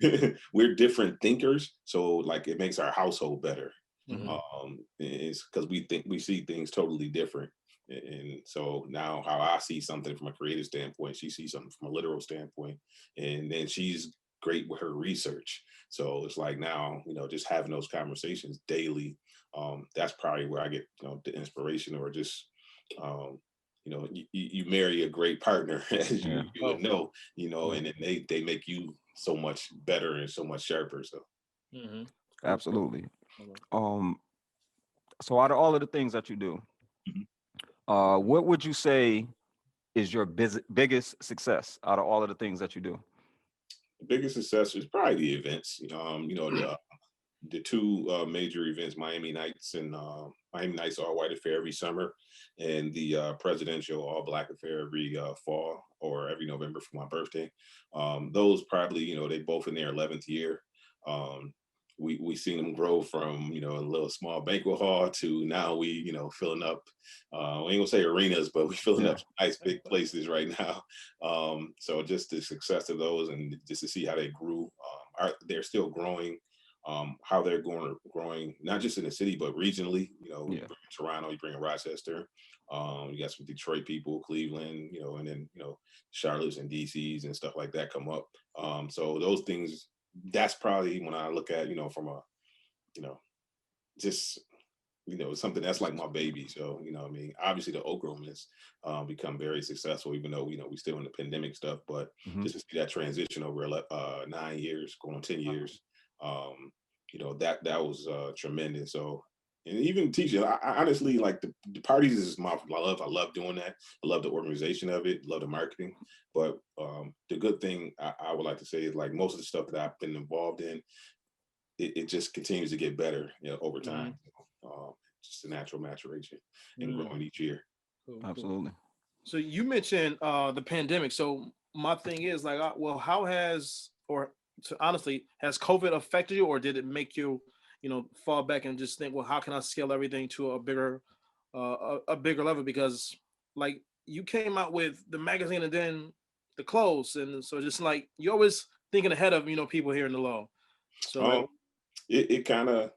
And we're different thinkers. So like it makes our household better. Mhm. It's because we see things totally different. And so now how I see something from a creative standpoint, she sees something from a literal standpoint. And then she's great with her research. So it's like now, just having those conversations daily, that's probably where I get, the inspiration, or just, you marry a great partner, as Yeah. you Oh. would know, Yeah. and then they make you so much better and so much sharper. So Hmm. Cool. Absolutely. Cool. Um. So out of all of the things that you do, mhm. what would you say is your biggest success out of all of the things that you do? The biggest success is probably the events. The two major events, Miami Nights and Miami Nights All White Affair every summer, and the presidential All Black Affair every fall or every November for my birthday. Those probably, they both in their 11th year. Um, we seen them grow from, a little small banquet hall to now we, filling up. We ain't gonna say arenas, but we filling Yeah. up some nice big places right now. So just the success of those, and just to see how they grew, they're still growing. How they're growing, not just in the city, but regionally. You Yeah. bring Toronto, you bring Rochester, you got some Detroit people, Cleveland, and then, Charlotte's and DC's and stuff like that come up. So those things, that's probably when I look at, from a, you know, just, something that's like my baby. So, what I mean, obviously the Oak Room has become very successful, even though, we still in the pandemic stuff, but Hmm. just to see that transition over 9 years, going on 10 years, that was tremendous. So, and even teaching, I honestly like the parties is I love doing that. I love the organization of it, love the marketing. But the good thing I would like to say is, like, most of the stuff that I've been involved in, it just continues to get better, over time. Mhm. Just a natural maturation and Mm. growing each year. Cool, cool. Absolutely. So you mentioned the pandemic. So my thing is like, well, how has, or to honestly, has COVID affected you, or did it make you, fall back and just think, well, how can I scale everything to a bigger level? Because like you came out with the magazine and then the clothes, and so just like you're always thinking ahead of people here in the low. Um, So it kind of,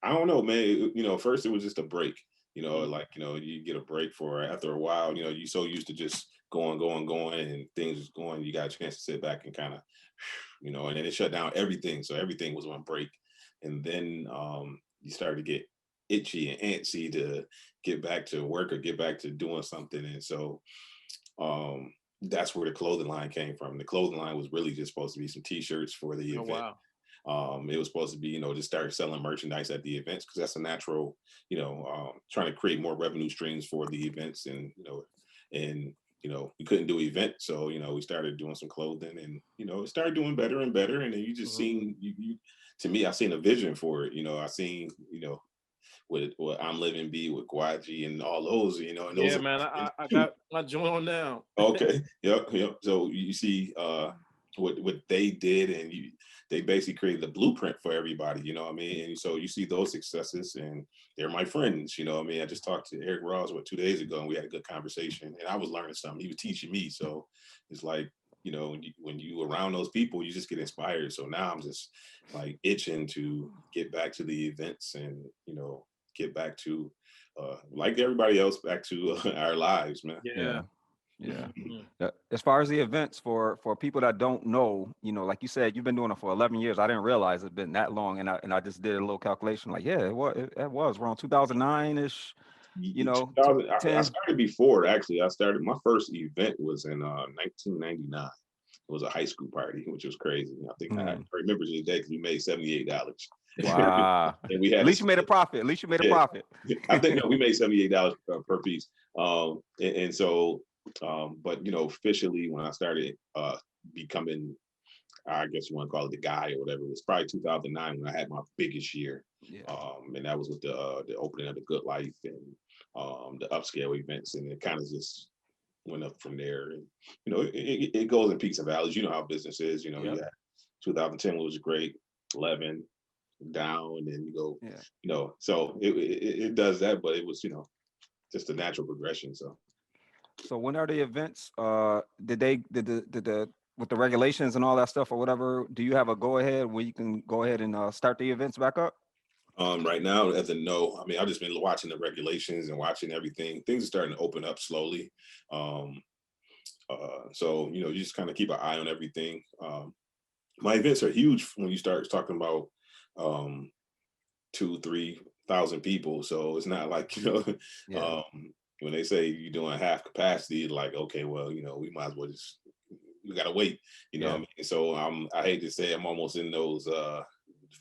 I don't know, man. First it was just a break. mm, Like, you get a break for after a while. You so used to just going, going, going, and things was going. You got a chance to sit back and kind of, and then it shut down everything. So everything was on break, and then you started to get itchy and antsy to get back to work or get back to doing something. And so that's where the clothing line came from. The clothing line was really just supposed to be some t-shirts for the oh event. wow. It was supposed to be, just start selling merchandise at the events because that's a natural, trying to create more revenue streams for the events, and we couldn't do events, so we started doing some clothing, and it started doing better and better, and then you just seen you to me, I seen a vision for it. I seen with what I'm living be with Gwaji and all those, and those Yeah, are man, I got my joint on now. okay. Yep. So you see what they did, and they basically created the blueprint for everybody, you know what I mean? And so you see those successes, and they're my friends, you know what I mean? I just talked to Eric Ross 2 days ago, and we had a good conversation, and I was learning something. He was teaching me. So it's like, when you around those people, you just get inspired. So now I'm just like itching to get back to the events, and get back to like everybody else, back to our lives, man. Yeah. Yeah. Mhm. As far as the events, for people that don't know, like you said, you've been doing it for 11 years. I didn't realize it's been that long, and I just did a little calculation. Like, yeah, it was around 2009 ish. 2000, I 10. started before, actually. I started, my first event was in 1999. It was a high school party, which was crazy. I think I remember the day because we made $78. Wow. And we At had least you made a profit. At least you made a profit. I think no, we made $78 per piece. And so, but officially when I started becoming, I guess you want to call it the guy or whatever, it was probably 2009 when I had my biggest year. Yeah. And that was with the opening of the Good Life and the upscale events, and it kind of just went up from there. And it goes in peaks and valleys. You know how business is. You had 2010 was great, 11 down, and then you go. Yeah. So it does that, but it was just a natural progression. So when are the events? Did the with the regulations and all that stuff or whatever? Do you have a go ahead where you can go ahead and start the events back up? Right now, as a no, I mean, I've just been watching the regulations and watching everything. Things are starting to open up slowly. So, you just kind of keep an eye on everything. My events are huge when you start talking about 2,000-3,000 people. So it's not like, when they say you're doing half capacity, like, okay, well, we might as well we gotta wait, what I mean? So I hate to say I'm almost in those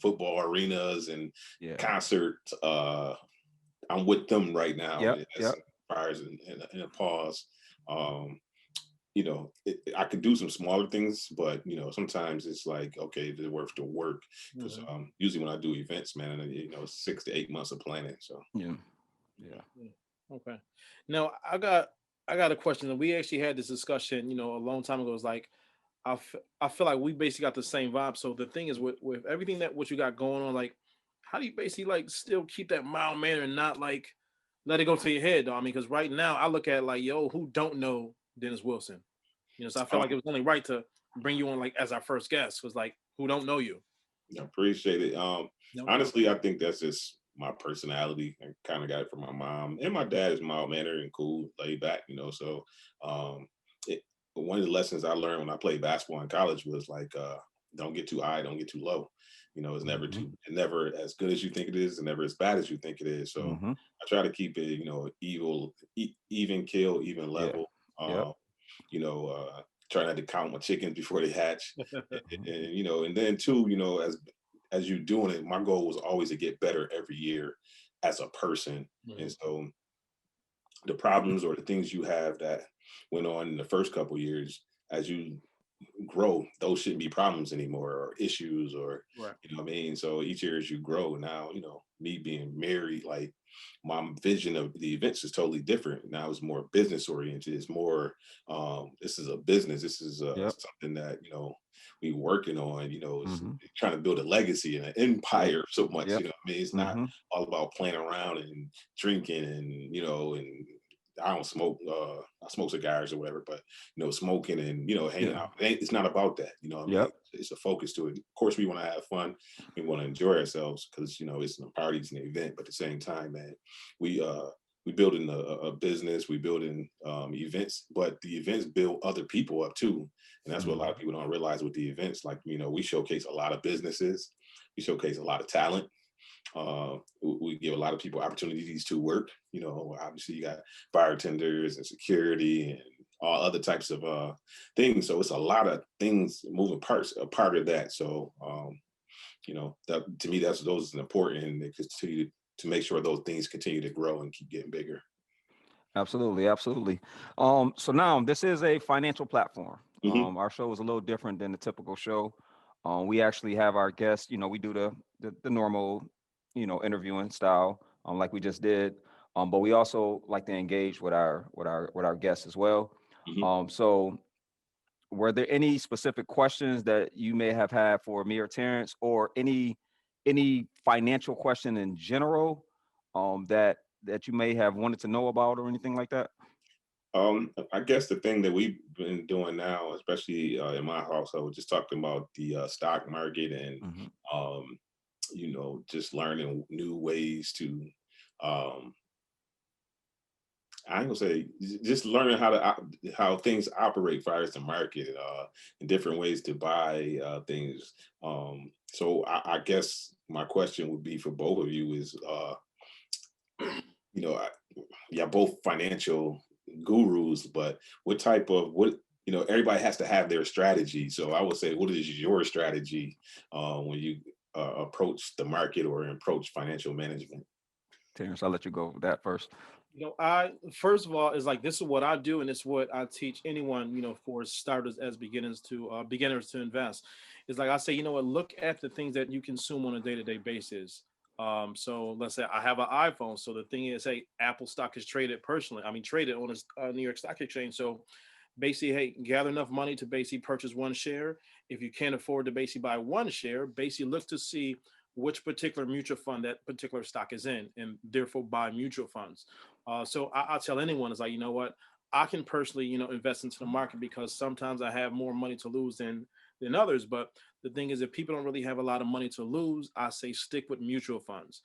football arenas and concerts. I'm with them right now. Yep. Fires in a pause. I could do some smaller things, but sometimes it's like, okay, is it worth the work? Because usually when I do events, man, 6 to 8 months of planning. So yeah. Okay. Now I got a question. We actually had this discussion, a long time ago. It's like I feel like we basically got the same vibe. So the thing is, with everything that what you got going on, like, how do you basically like still keep that mild manner and not like let it go to your head, though? I mean, because right now I look at it like, yo, who don't know Dennis Wilson? So I feel like it was only right to bring you on like as our first guest, because like, who don't know you? I appreciate it. No Honestly, I think that's just my personality. I kind of got it from my mom, and my dad is mild mannered and cool, laid back. So it, one of the lessons I learned when I played basketball in college was like, don't get too high, don't get too low. It's never as good as you think it is, and never as bad as you think it is. So I try to keep it, even kill, even level. Try not to count my chickens before they hatch, and then too, as you're doing it, my goal was always to get better every year as a person. And so the problems or the things you have that went on in the first couple of years, as you grow, those shouldn't be problems anymore or issues or what I mean. So each year as you grow now, me being married, like my vision of the events is totally different. Now it's more business oriented. It's more this is a business. This is something that we working on, it's trying to build a legacy and an empire so much, what I mean? It's not all about playing around and drinking and and I don't smoke. I smoke cigars or whatever, but smoking and hanging out. It's not about that. What I mean? It's a focus to it. Of course, we want to have fun. We want to enjoy ourselves because it's the parties and the event. But at the same time, man, we building a business. We building events, but the events build other people up too. And that's what a lot of people don't realize with the events. Like we showcase a lot of businesses. We showcase a lot of talent. We give a lot of people opportunities to work. Obviously you got bartenders and security and all other types of things. So it's a lot of things, moving parts, a part of that. So that to me, those is important, and they continue to make sure those things continue to grow and keep getting bigger. Absolutely, absolutely. So now this is a financial platform. Hmm. Our show is a little different than the typical show. We actually have our guests. We do the normal, interviewing style, like we just did. But we also like to engage with our guests as well. Hmm. So were there any specific questions that you may have had for me or Terrence, or any financial question in general, that you may have wanted to know about or anything like that? I guess the thing that we've been doing now, especially in my household, just talking about the stock market, and Hmm. um, just learning new ways to um, I ain't gonna say just learning how things operate far as the market, and different ways to buy things. So I guess my question would be for both of you is, you know, I, yeah, both financial gurus, but what everybody has to have their strategy. So I would say, what is your strategy when you approach the market or approach financial management? Terrence, I'll let you go with that first. I first of all is like this is what I do, and it's what I teach anyone, for starters as beginners to invest. Is like I say, what, look at the things that you consume on a day-to-day basis. So let's say I have an iPhone. So the thing is, hey, Apple stock is traded personally. I mean, traded on a New York Stock Exchange. So basically, hey, gather enough money to basically purchase one share. If you can't afford to basically buy one share, basically look to see which particular mutual fund that particular stock is in, and therefore buy mutual funds. So I'll tell anyone, is like, what, I can personally, invest into the market because sometimes I have more money to lose than others. But the thing is, if people don't really have a lot of money to lose, I say stick with mutual funds.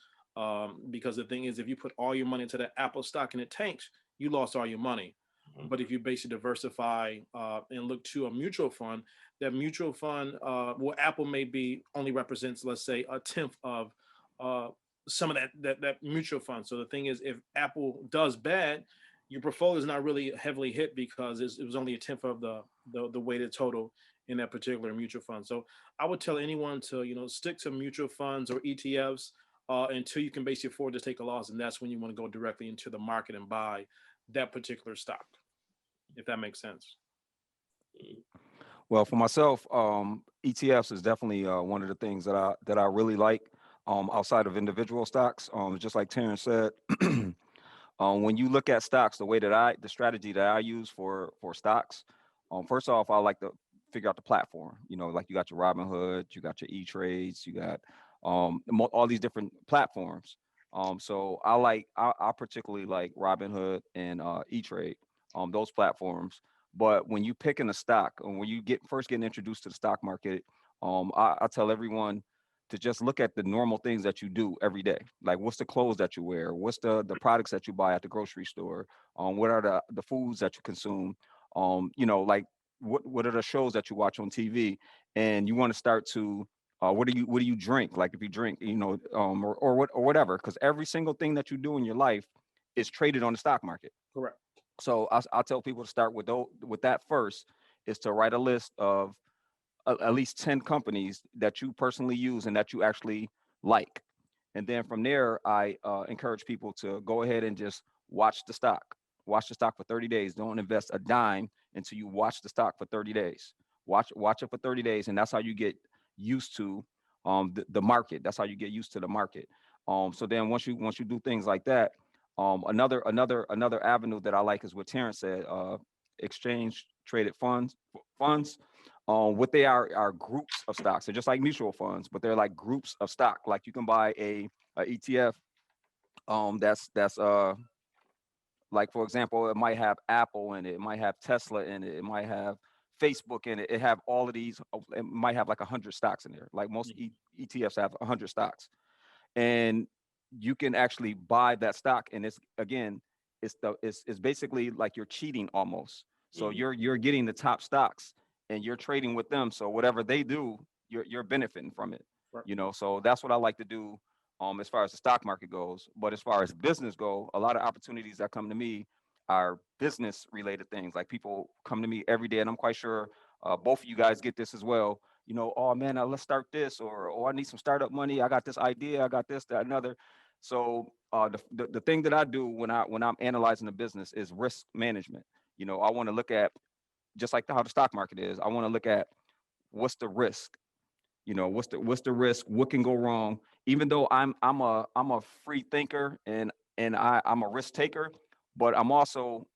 Because the thing is, if you put all your money into the Apple stock and it tanks, you lost all your money. Mhm. But if you basically diversify and look to a mutual fund, that mutual fund, well, Apple may be only represents, let's say, a tenth of uh, some of that mutual fund. So the thing is, if Apple does bad, your portfolio is not really heavily hit because it was only a tenth of the weighted total in that particular mutual fund. So I would tell anyone to stick to mutual funds or ETFs until you can basically afford to take a loss, and that's when you want to go directly into the market and buy that particular stock, if that makes sense. Well, for myself, ETFs is definitely one of the things that I really like, outside of individual stocks. Just like Terrence said, when you look at stocks, the strategy that I use for stocks, first off, I like to figure out the platform. Like you got your Robinhood, you got your E Trades, you got all these different platforms. So I particularly like Robinhood and E Trade, those platforms. But when you picking a stock, and when you getting introduced to the stock market, I tell everyone to just look at the normal things that you do every day. Like, what's the clothes that you wear? What's the products that you buy at the grocery store? What are the foods that you consume? Like, what are the shows that you watch on TV? And you want to start to what do you drink? Like, if you drink, or whatever, because every single thing that you do in your life is traded on the stock market. Correct. So I'll tell people to start with that first, is to write a list of at least 10 companies that you personally use and that you actually like. And then from there, I encourage people to go ahead and just watch the stock. Watch the stock for 30 days. Don't invest a dime until you watch the stock for 30 days. Watch it for 30 days, and that's how you get used to the market. That's how you get used to the market. So then once you do things like that, another avenue that I like is what Terrence said, exchange traded funds. What they are groups of stocks. They're just like mutual funds, but they're like groups of stock. Like, you can buy a ETF. That's like, for example, it might have Apple in it. It might have Tesla in it. It might have Facebook in it. It have all of these. It might have like 100 stocks in there. Like most ETFs have 100 stocks, and you can actually buy that stock. And it's, again, it's basically like you're cheating almost. So Mhm. you're getting the top stocks, and you're trading with them. So whatever they do, you're benefiting from it. Right. So that's what I like to do, as far as the stock market goes. But as far as business go, a lot of opportunities that come to me are business related things. Like, people come to me every day, and I'm quite sure both of you guys get this as well. Oh man, let's start this, or oh, I need some startup money. I got this idea. I got this, that, another. So the thing that I do when I'm analyzing the business is risk management. I want to look at, just like how the stock market is. I want to look at what's the risk. What's the risk? What can go wrong? Even though I'm a free thinker, and I'm a risk taker, but I'm also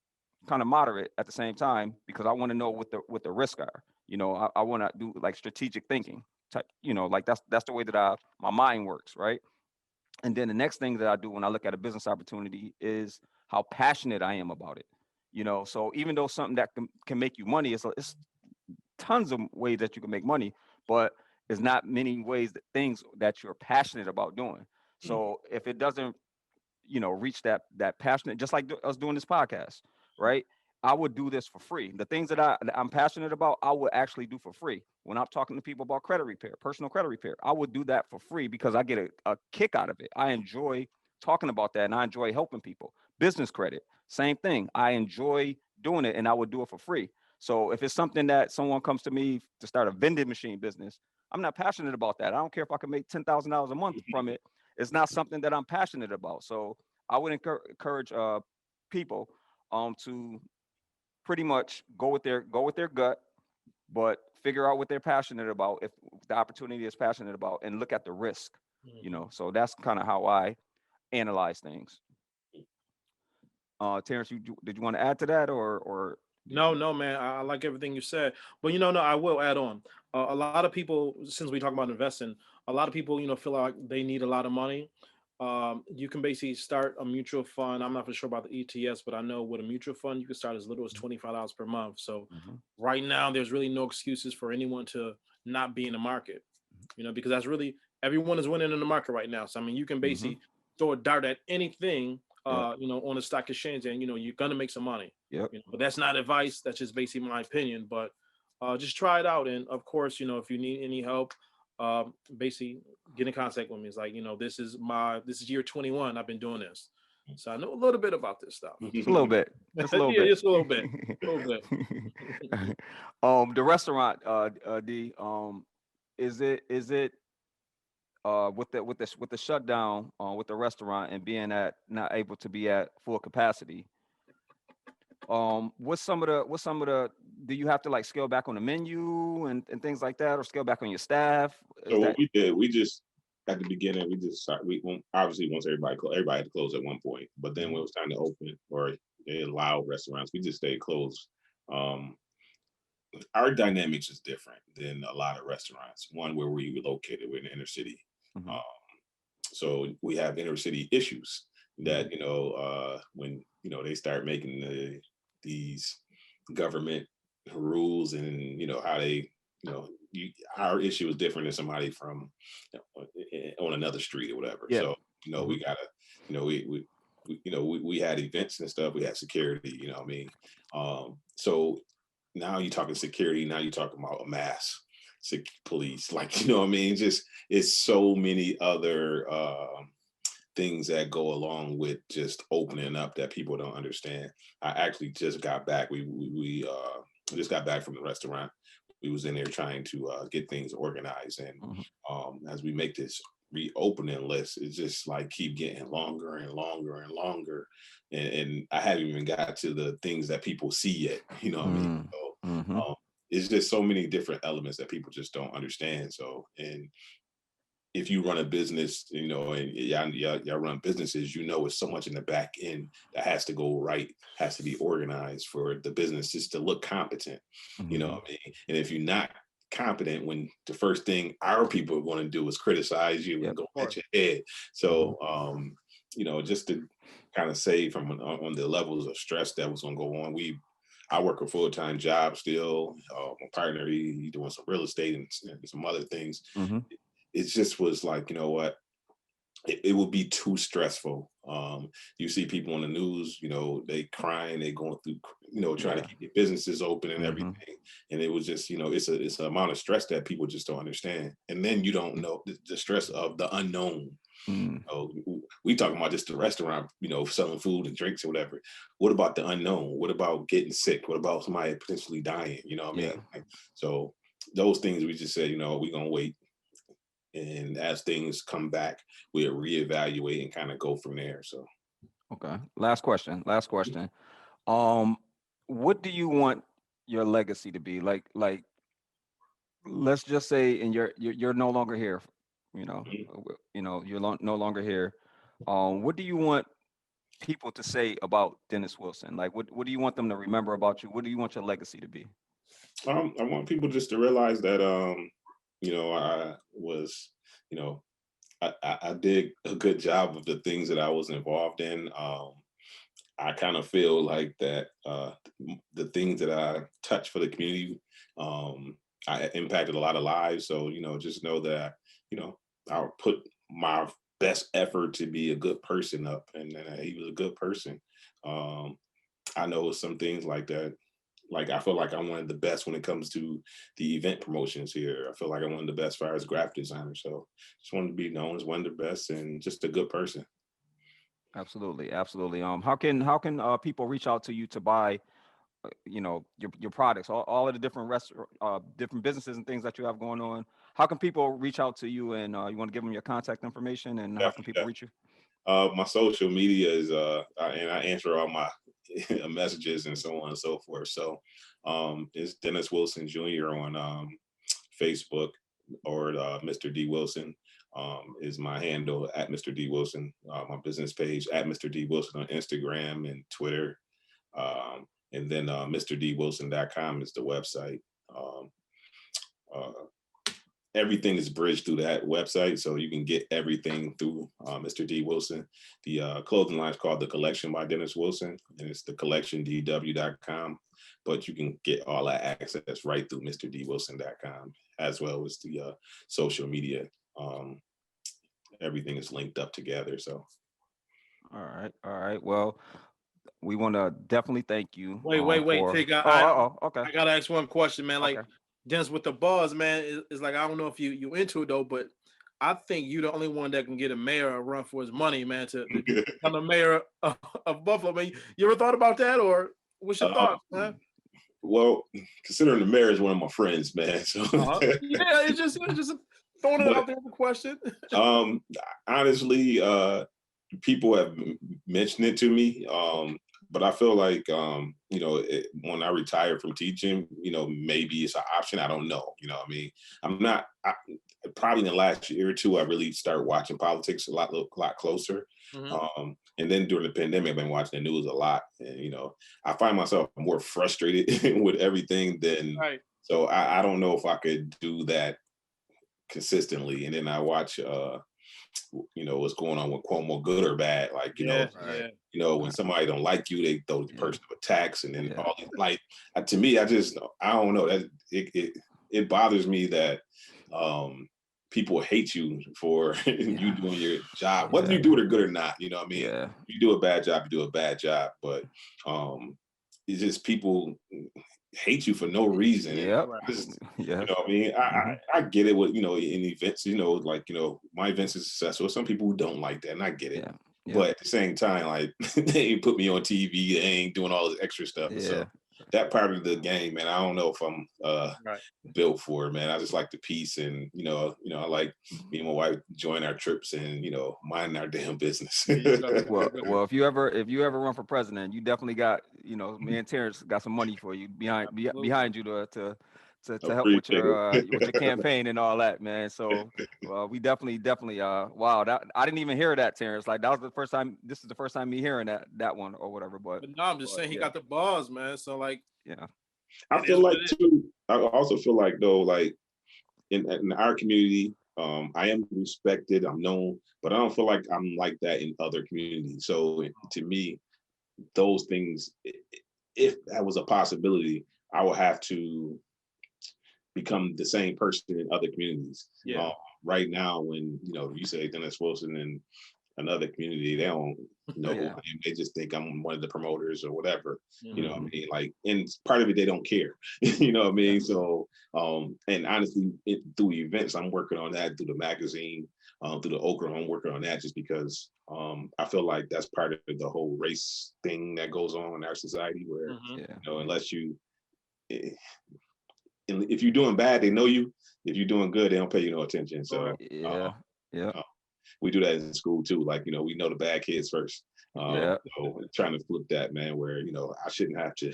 kind of moderate at the same time, because I want to know what the risks are. I want to do like strategic thinking type. Like that's the way that my mind works, right? And then the next thing that I do when I look at a business opportunity is how passionate I am about it. So even though something that can make you money, it's tons of ways that you can make money, but there's not many ways things that you're passionate about doing. Mm. So if it doesn't, reach that passionate, just like us doing this podcast, right? I would do this for free. The things that I'm passionate about, I would actually do for free. When I'm talking to people about credit repair, personal credit repair, I would do that for free because I get a kick out of it. I enjoy talking about that, and I enjoy helping people. Business credit, same thing. I enjoy doing it, and I would do it for free. So if it's something that someone comes to me to start a vending machine business, I'm not passionate about that. I don't care if I can make $10,000 a month from it. It's not something that I'm passionate about. So I would encourage people to pretty much go with their gut, but figure out what they're passionate about, if the opportunity is passionate about, and look at the risk. Mhm. So that's kind of how I analyze things. Terrence, did you want to add to that, or did No, you? no, man. I like everything you said, but no, I will add on. A lot of people, since we talk about investing, a lot of people, feel like they need a lot of money. You can basically start a mutual fund. I'm not for sure about the ETS, but I know with a mutual fund, you can start as little as $25 per month. So Mm-hmm. right now, there's really no excuses for anyone to not be in the market, because that's really everyone is winning in the market right now. So I mean, you can Mm-hmm. basically throw a dart at anything, Yep. on the stock exchange, and you're gonna make some money. Yep. But that's not advice. That's just basically my opinion. But just try it out, and of course, if you need any help, basically get in contact with me. It's like this is year 21. I've been doing this, so I know a little bit about this stuff. Just a little bit. Just a little Yeah, bit. just a little bit. The restaurant, D, is it with the shutdown, with the restaurant and being at not able to be at full capacity? What's some of the do you have to like scale back on the menu and things like that, or scale back on your staff? So Is what that? we did, we just at the beginning, we just started. Obviously once everybody had to close at one point, but then when it was time to open or they allowed restaurants, we just stayed closed. Um, our dynamics is different than a lot of restaurants. One, where we were located, we're in the inner city, Mm-hmm. um, so we have inner city issues that when they start making these government rules, and how they our issue is different than somebody from on another street or whatever. Yeah. So Mm-hmm. we gotta we had events and stuff. We had security. What I mean. So now you're talking security. Now you're talking about a mass police. Like what I mean. Just it's so many other things that go along with just opening up that people don't understand. I actually just got back. We just got back from the restaurant. We was in there trying to get things organized, and Mm-hmm. as we make this reopening list, it's just like keep getting longer and longer and longer, and I haven't even got to the things that people see yet. You know what I mean? So, Mm-hmm. it's just so many different elements that people just don't understand. So, and if you run a business, and y'all run businesses, it's so much in the back end that has to go right, has to be organized for the businesses to look competent. You know Mm-hmm. what I mean? And if you're not competent, when the first thing our people are going to do is criticize you and Yep. go Of at course. your head. Mm-hmm. So, just to kind of say from on the levels of stress that was going to go on, I work a full-time job still. My partner, he doing some real estate and some other things. Mm-hmm. It just was like, what, it would be too stressful. You see people on the news, they crying, they going through, trying to Yeah. keep their businesses open and Mm-hmm. everything. And it was just, it's an amount of stress that people just don't understand. And then you don't know the stress of the unknown. Mm. We talking about just the restaurant, selling food and drinks or whatever. What about the unknown? What about getting sick? What about somebody potentially dying? You know what I Yeah. mean? So those things we just said, we're gonna wait, and as things come back, we'll reevaluate and kind of go from there. So Okay. Last question. Um, what do you want your legacy to be? Like let's just say, and you're no longer here, no longer here. What do you want people to say about Dennis Wilson? Like, what do you want them to remember about you? What do you want your legacy to be? I want people just to realize that I was, you know, I did a good job of the things that I was involved in. I kind of feel like that the things that I touched for the community, I impacted a lot of lives. So, just know that, I'll put my best effort to be a good person up, and he was a good person. Um, I know some things like that. Like, I feel like I'm one of the best when it comes to the event promotions here. I feel like I'm one of the best as far as graphic designer. So just wanted to be known as one of the best and just a good person. Absolutely, absolutely. How can people reach out to you to buy, your products, all of the different different businesses and things that you have going on? How can people reach out to you, and you want to give them your contact information, and how can people reach you? My social media is and I answer all my messages and so on and so forth. So it's Dennis Wilson Jr. on Facebook, or Mr. D Wilson is my handle, at Mr. D Wilson. My business page, at Mr. D Wilson, on Instagram and Twitter. And then MrDWilson.com is the website. Um, uh, Everything is bridged through that website, so you can get everything through Mr. D Wilson. The clothing line is called The Collection by Dennis Wilson, and it's thecollectiondw.com. But you can get all that access right through MrDWilson.com, as well as the social media. Everything is linked up together. So, All right, all right. Well, we want to definitely thank you. Wait. For. Take Okay, I gotta ask one question, man. Like okay. Dennis with the buzz, man, is like I don't know if you into it though, but I think you're the only one that can get a mayor a run for his money, man. To become the mayor of Buffalo, man. You ever thought about that, or what's your thoughts, man? well, considering the mayor is one of my friends, man. So, Yeah, it's just throwing it out there as a question. um, honestly, people have mentioned it to me. But I feel like, when I retire from teaching, maybe it's an option. I don't know. What I mean, probably in the last year or two, I really started watching politics a lot closer. Mhm. And then during the pandemic, I've been watching the news a lot. And, I find myself more frustrated with everything than, Right. so I don't know if I could do that consistently. And then I watch, what's going on with Cuomo, good or bad. Like, Yeah, Right. yeah. when somebody don't like you, they throw the Yeah. personal attacks, and then Yeah. all these, like, to me, I don't know, that it bothers me that people hate you for you doing your job, whether you do it or good or not. What I mean? Yeah. If you do a bad job, you do a bad job. But it's just people hate you for no reason. And Yep. I just, Yes. what I mean? I get it with, in events, like, my events is successful. Some people who don't like that, and I get it. Yeah. Yeah. But at the same time, like, they ain't put me on TV, they ain't doing all this extra stuff. Yeah. So that part of the game, man, I don't know if I'm Right. built for it, man. I just like the peace, and I like me and my wife join our trips and mind our damn business. Well, if you ever run for president, you definitely got, me and Terrence got some money for you behind you to help with Appreciate your it. campaign and all that, man. So we definitely wow, that I didn't even hear that, Terrence. Like, that was the first time. This is the first time me hearing that one or whatever. But But no, I'm just saying he got the buzz, man. So like, yeah. I it feel is what like it is. too. I also feel like, though, like, in our community, I am respected, I'm known, but I don't feel like I'm like that in other communities. So to me, those things, if that was a possibility, I would have to become the same person in other communities. Yeah. Right now, when you say Dennis Wilson in another community, they don't know who Yeah. I am. They just think I'm one of the promoters or whatever. You know what I Mhm. mean? Like, and part of it, they don't care. You know what I mean? Yeah. So, and honestly, through events, I'm working on that, through the magazine, through the Okra, I'm working on that just because I feel like that's part of the whole race thing that goes on in our society, where Mhm. Yeah. unless you, and if you're doing bad, they know you. If you're doing good, they don't pay you no attention. So Correct. Yeah. Yeah. uh, we do that in school too. Like, we know the bad kids first. Yeah. So trying to flip that, man, where, I shouldn't have to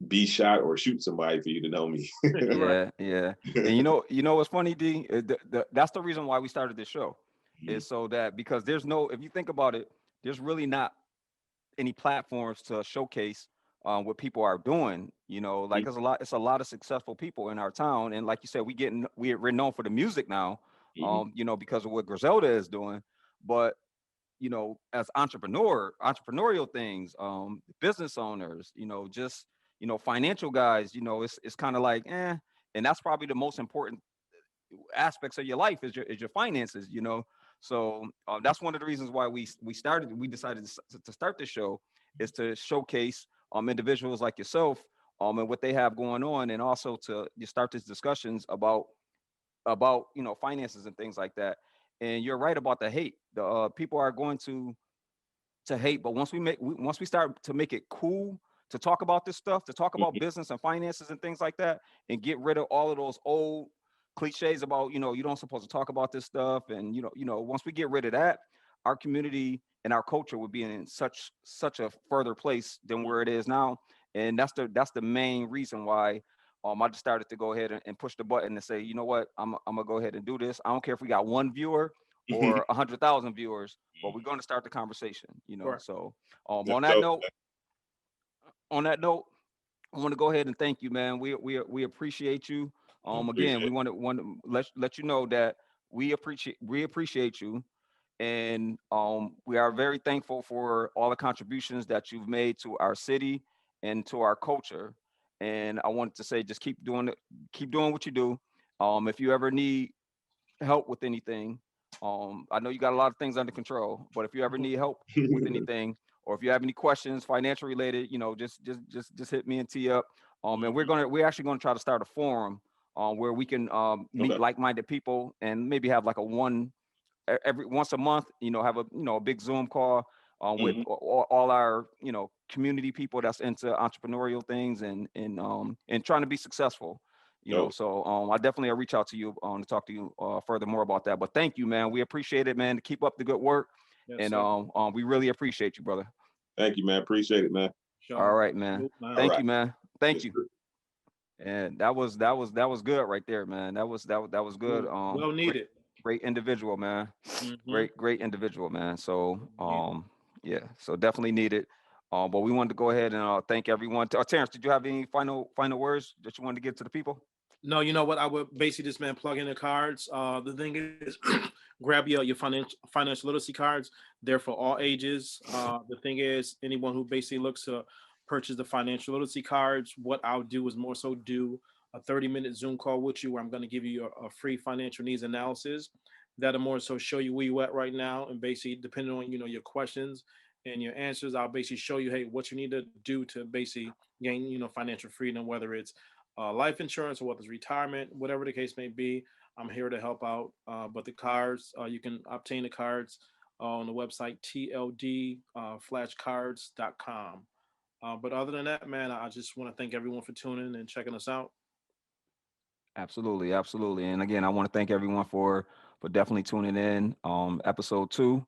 be shot or shoot somebody for you to know me. Right. Yeah, yeah. And what's funny, D? That's the reason why we started this show, is so that, because if you think about it, there's really not any platforms to showcase what people are doing. Like it's a lot of successful people in our town, and like you said, we're known for the music now, Mhm. because of what Griselda is doing, but as entrepreneurial things, business owners, just financial guys, it's kind of like, and that's probably the most important aspects of your life is your finances. So that's one of the reasons why we decided to start this show, is to showcase individuals like yourself, and what they have going on, and also to start these discussions about finances and things like that. And you're right about the hate. The people are going to hate, but once we start to make it cool to talk about this stuff, to talk about Mhm. business and finances and things like that, and get rid of all of those old cliches about, you don't supposed to talk about this stuff, and once we get rid of that, our community and our culture would be in such a further place than where it is now. And that's the main reason why I just started to go ahead and push the button and say, you know what, I'm gonna go ahead and do this. I don't care if we got one viewer or 100,000 viewers, but we're going to start the conversation. Correct. So That's dope. on that note, I want to go ahead and thank you, man. We appreciate you. Again, Appreciate we want to let you know that we appreciate you, and we are very thankful for all the contributions that you've made to our city and to our culture. And I wanted to say, just keep doing what you do. If you ever need help with anything, I know you got a lot of things under control, but if you ever need help with it. anything, or if you have any questions financial related, just hit me and tee up. And we're actually gonna try to start a forum where we can meet Okay. like-minded people, and maybe have like every once a month, have a big Zoom call with Mhm. all our community people that's into entrepreneurial things, and trying to be successful. Dope. So I definitely will reach out to you to talk to you further more about that. But thank you, man. We appreciate it, man. To keep up the good work, Yes, and sir. we really appreciate you, brother. Thank you, man. Appreciate it, man. All Sure. right, man. Salute, man. All Thank right. you, man. Thank Yes, you. sir. And that was good right there, man. That was good. Well Great, needed. great individual, man. Mm-hmm. Great individual, man. So Well needed. yeah, so definitely needed. But we wanted to go ahead and thank everyone. Terrence, did you have any final words that you wanted to give to the people? No, you know what? I would basically just, man, plug in the cards. The thing is, grab your financial literacy cards. They're for all ages. The thing is, anyone who basically looks to purchase the financial literacy cards, what I'll do is more so do a 30-minute Zoom call with you, where I'm going to give you a free financial needs analysis that'll more so show you where you at right now, and basically, depending on your questions and your answers, I'll basically show you, hey, what you need to do to basically gain financial freedom, whether it's life insurance or whether it's retirement, whatever the case may be. I'm here to help out. But the cards, you can obtain the cards on the website tldflashcards.com. But other than that, man, I just want to thank everyone for tuning in and checking us out. Absolutely, absolutely. And again, I want to thank everyone for definitely tuning in. Episode 2.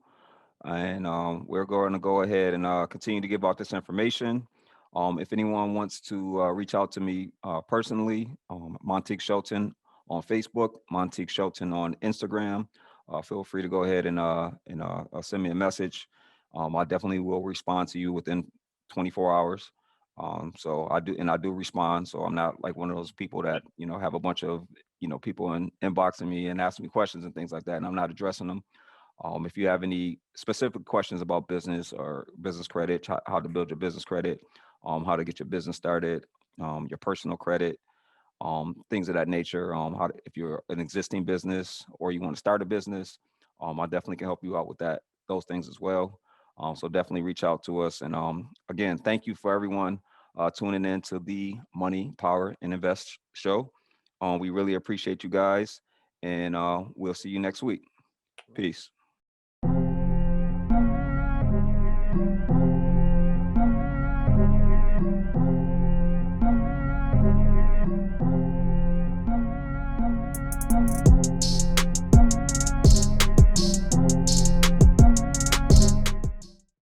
And we're going to go ahead and continue to give out this information. If anyone wants to reach out to me personally, Montique Shelton on Facebook, Montique Shelton on Instagram, feel free to go ahead and send me a message. I definitely will respond to you within 24 hours. So I do respond. So I'm not like one of those people that have a bunch of people inboxing me and asking me questions and things like that, and I'm not addressing them. If you have any specific questions about business or business credit, how to build your business credit, how to get your business started, your personal credit, things of that nature, if you're an existing business or you want to start a business, I definitely can help you out with those things as well. So definitely reach out to us. And again, thank you for everyone tuning in to the Money, Power, and Invest show. We really appreciate you guys, and we'll see you next week. Peace.